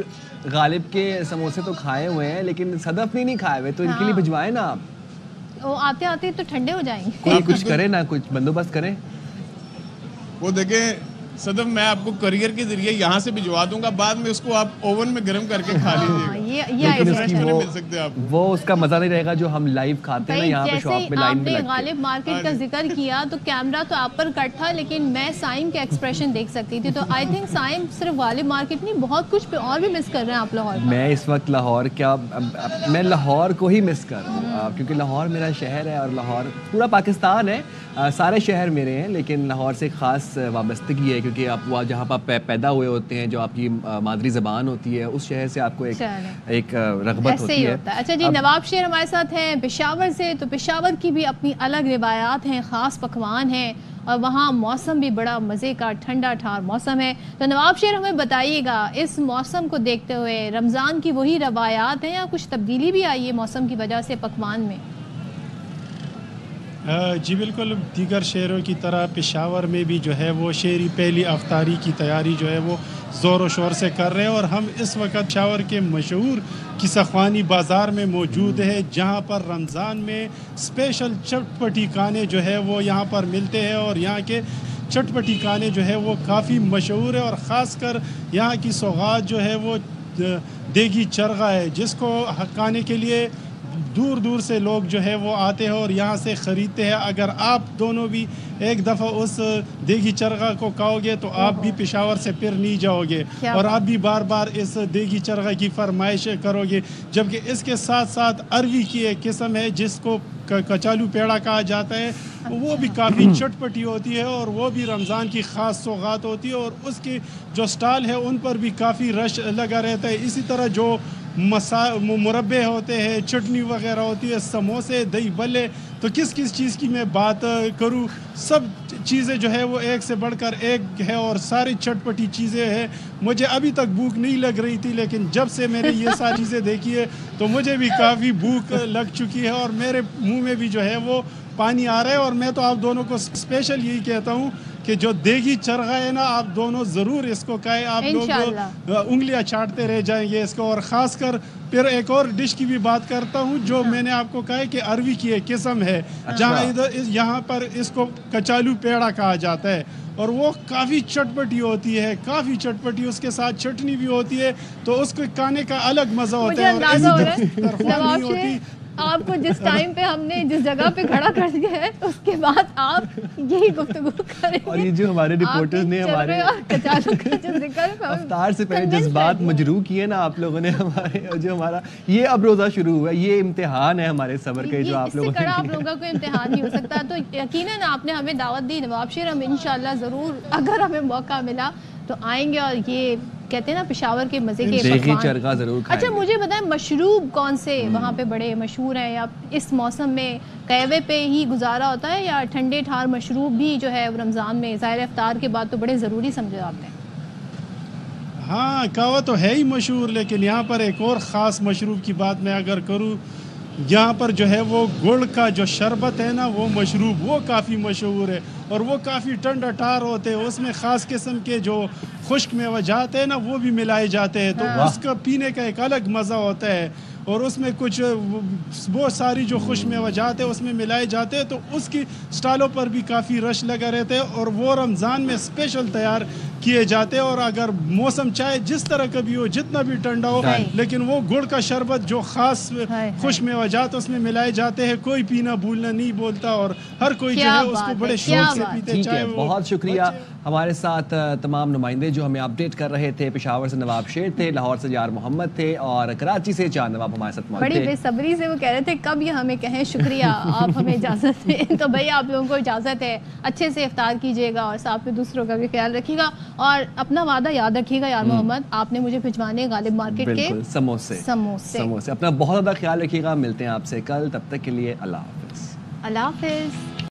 غالب کے سموسے تو کھائے ہوئے ہیں, لیکن صدف نے نہیں کھائے ہوئے, تو ان کے لیے بھجوائیں نا آپ. وہ آتے آتے تو ٹھنڈے ہو جائیں گے. کوئی کچھ کرے نا, کچھ بندوبست کریں. وہ دیکھیں صدف, میں آپ کو کریئر کے ذریعے یہاں سے بھجوا دوں گا, بعد میں اس کو آپ اوون میں گرم کر کے کھا لیجیے. وہ اس کا مزہ نہیں رہے گا جو ہم لائیو کھاتے ہیں یہاں پہ شاپ میں لائن میں لگ کے. غالب مارکیٹ کا ذکر کیا تو کیمرہ تو آپ پر کٹ تھا, لیکن میں سائم کے ایکسپریشن دیکھ سکتی تھی. تو آئی تھنک سائم صرف غالب مارکیٹ نہیں, بہت کچھ پہ اور بھی مس کر رہے ہیں آپ لاہور. میں اس وقت لاہور کیا, میں لاہور کو ہی مس کر رہا ہوں, کیونکہ لاہور میرا شہر ہے اور لاہور پورا پاکستان ہے, سارے شہر میرے ہیں, لیکن لاہور سے خاص وابستگی ہے کیونکہ آپ جہاں پر پیدا ہوئے ہوتے ہیں, جو آپ کی مادری زبان ہوتی ہے, اس شہر سے آپ کو ایک رغبت ہوتی ہے. اچھا جی, نواب شیر ہمارے ساتھ ہیں پشاور سے. تو پشاور کی بھی اپنی الگ روایات ہیں, خاص پکوان ہیں, اور وہاں موسم بھی بڑا مزے کا ٹھنڈا ٹھار موسم ہے. تو نواب شیر ہمیں بتائیے گا, اس موسم کو دیکھتے ہوئے رمضان کی وہی روایات ہیں یا کچھ تبدیلی بھی آئی ہے موسم کی وجہ سے پکوان میں؟ جی بالکل, دیگر شہروں کی طرح پشاور میں بھی جو ہے وہ شہری پہلی افطاری کی تیاری جو ہے وہ زور و شور سے کر رہے ہیں. اور ہم اس وقت پشاور کے مشہور قصہ خوانی بازار میں موجود ہے, جہاں پر رمضان میں اسپیشل چٹپٹی کھانے جو ہے وہ یہاں پر ملتے ہیں. اور یہاں کے چٹپٹی کھانے جو ہے وہ کافی مشہور ہے, اور خاص کر یہاں کی سوغات جو ہے وہ دیگی چرغا ہے, جس کو کھانے کے لیے دور دور سے لوگ جو ہے وہ آتے ہیں اور یہاں سے خریدتے ہیں. اگر آپ دونوں بھی ایک دفعہ اس دیگی چرغا کو کھاؤ گے تو آپ بھی پشاور سے پھر نہیں جاؤ گے, اور آپ بھی بار بار اس دیگی چرغا کی فرمائش کرو گے. جبکہ اس کے ساتھ ساتھ اروی کی ایک قسم ہے جس کو کچالو پیڑا کہا جاتا ہے, وہ بھی کافی چٹپٹی ہوتی ہے اور وہ بھی رمضان کی خاص سوغات ہوتی ہے, اور اس کے جو سٹال ہے ان پر بھی کافی رش لگا رہتا ہے. اسی طرح جو مربے ہوتے ہیں, چٹنی وغیرہ ہوتی ہے, سموسے, دہی بلے, تو کس چیز کی میں بات کروں, سب چیزیں جو ہے وہ ایک سے بڑھ کر ایک ہے اور ساری چٹپٹی چیزیں ہیں. مجھے ابھی تک بھوک نہیں لگ رہی تھی, لیکن جب سے میں نے یہ ساری چیزیں دیکھی ہے تو مجھے بھی کافی بھوک لگ چکی ہے اور میرے منہ میں بھی جو ہے وہ پانی آ رہا ہے. اور میں تو آپ دونوں کو اسپیشل یہی کہتا ہوں کہ جو دیگی چرغا ہے نا, آپ دونوں ضرور اس کو کھائیں, آپ لوگ انگلیاں چاٹتے رہ جائیں گے اس کو. اور خاص کر پھر ایک اور ڈش کی بھی بات کرتا ہوں جو میں نے آپ کو کہا ہے کہ اروی کی ایک قسم ہے, جہاں یہاں پر اس کو کچالو پیڑا کہا جاتا ہے, اور وہ کافی چٹپٹی ہوتی ہے, کافی چٹپٹی, اس کے ساتھ چٹنی بھی ہوتی ہے, تو اس کو کھانے کا الگ مزہ ہوتا ہے. آپ کو جس ٹائم پہ ہم نے جس جگہ پہ کھڑا کر دیا ہے اس کے بعد آپ یہی گفتگو کریں گے. اور یہ جو ہمارے رپورٹرز نے ہمارے افطار سے پہلے جذبات مجروح کیے نا آپ لوگوں نے, ہمارے جو ہمارا یہ اب روزہ شروع ہوا ہے, یہ امتحان ہے ہمارے صبر کا جو آپ لوگوں نے, آپ لوگوں کو امتحان نہیں ہو سکتا. تو یقیناً آپ نے ہمیں دعوت دی نواب شیر, ہم انشاءاللہ ضرور اگر ہمیں موقع ملا تو آئیں گے, اور یہ کہتے ہیں نا پشاور کے مزے کے پکوان. اچھا مجھے بتائیں مشروب کون سے وہاں پہ بڑے مشہور ہیں, یا اس موسم میں قہوے پہ ہی گزارا ہوتا ہے, یا ٹھنڈے ٹھار مشروب بھی جو ہے رمضان میں ظاہر افطار کے بعد تو بڑے ضروری سمجھے جاتے ہیں؟ ہاں قہوہ تو ہے ہی مشہور, لیکن یہاں پر ایک اور خاص مشروب کی بات میں اگر کروں, یہاں پر جو ہے وہ گڑ کا جو شربت ہے نا وہ مشروب, وہ کافی مشہور ہے اور وہ کافی ٹھنڈا ٹھار ہوتے ہیں. اس میں خاص قسم کے جو خشک میوجات ہیں نا وہ بھی ملائے جاتے ہیں, تو اس کا پینے کا ایک الگ مزہ ہوتا ہے. اور اس میں کچھ بہت ساری جو خشک میوجات ہیں اس میں ملائے جاتے ہیں, تو اس کی سٹالوں پر بھی کافی رش لگا رہتے ہیں, اور وہ رمضان میں اسپیشل تیار کیے جاتے ہیں. اور اگر موسم چاہے جس طرح کا بھی ہو, جتنا بھی ٹھنڈا ہو, لیکن وہ گڑ کا شربت جو خاص خشک میوجات اس میں ملائے جاتے ہیں, کوئی پینا بھولنا نہیں بولتا, اور ہر کوئی جو ہے اس کو بڑے شوق سے پیتے. چاہے بہت شکریہ. ہمارے ساتھ تمام نمائندے جو ہمیں اپڈیٹ کر رہے تھے, پشاور سے نواب شیر تھے, لاہور سے یار محمد تھے, اور کراچی سے چاند نواب ہمارے ساتھ موجود تھے. بڑی بے صبری سے وہ کہہ رہے تھے کب یہ ہمیں کہیں شکریہ, آپ ہمیں اجازت دیں. تو بھائی آپ لوگوں کو اجازت ہے, اچھے سے افطار کیجیے گا اور ساتھ میں دوسروں کا بھی خیال رکھیے گا. اور اپنا وعدہ یاد رکھیے گا یار محمد, آپ نے مجھے بھجوانے غالب مارکیٹ کے سموسے. اپنا بہت زیادہ خیال رکھیے گا, ملتے ہیں آپ سے کل, تب تک کے لیے اللہ حافظ. اللہ حافظ.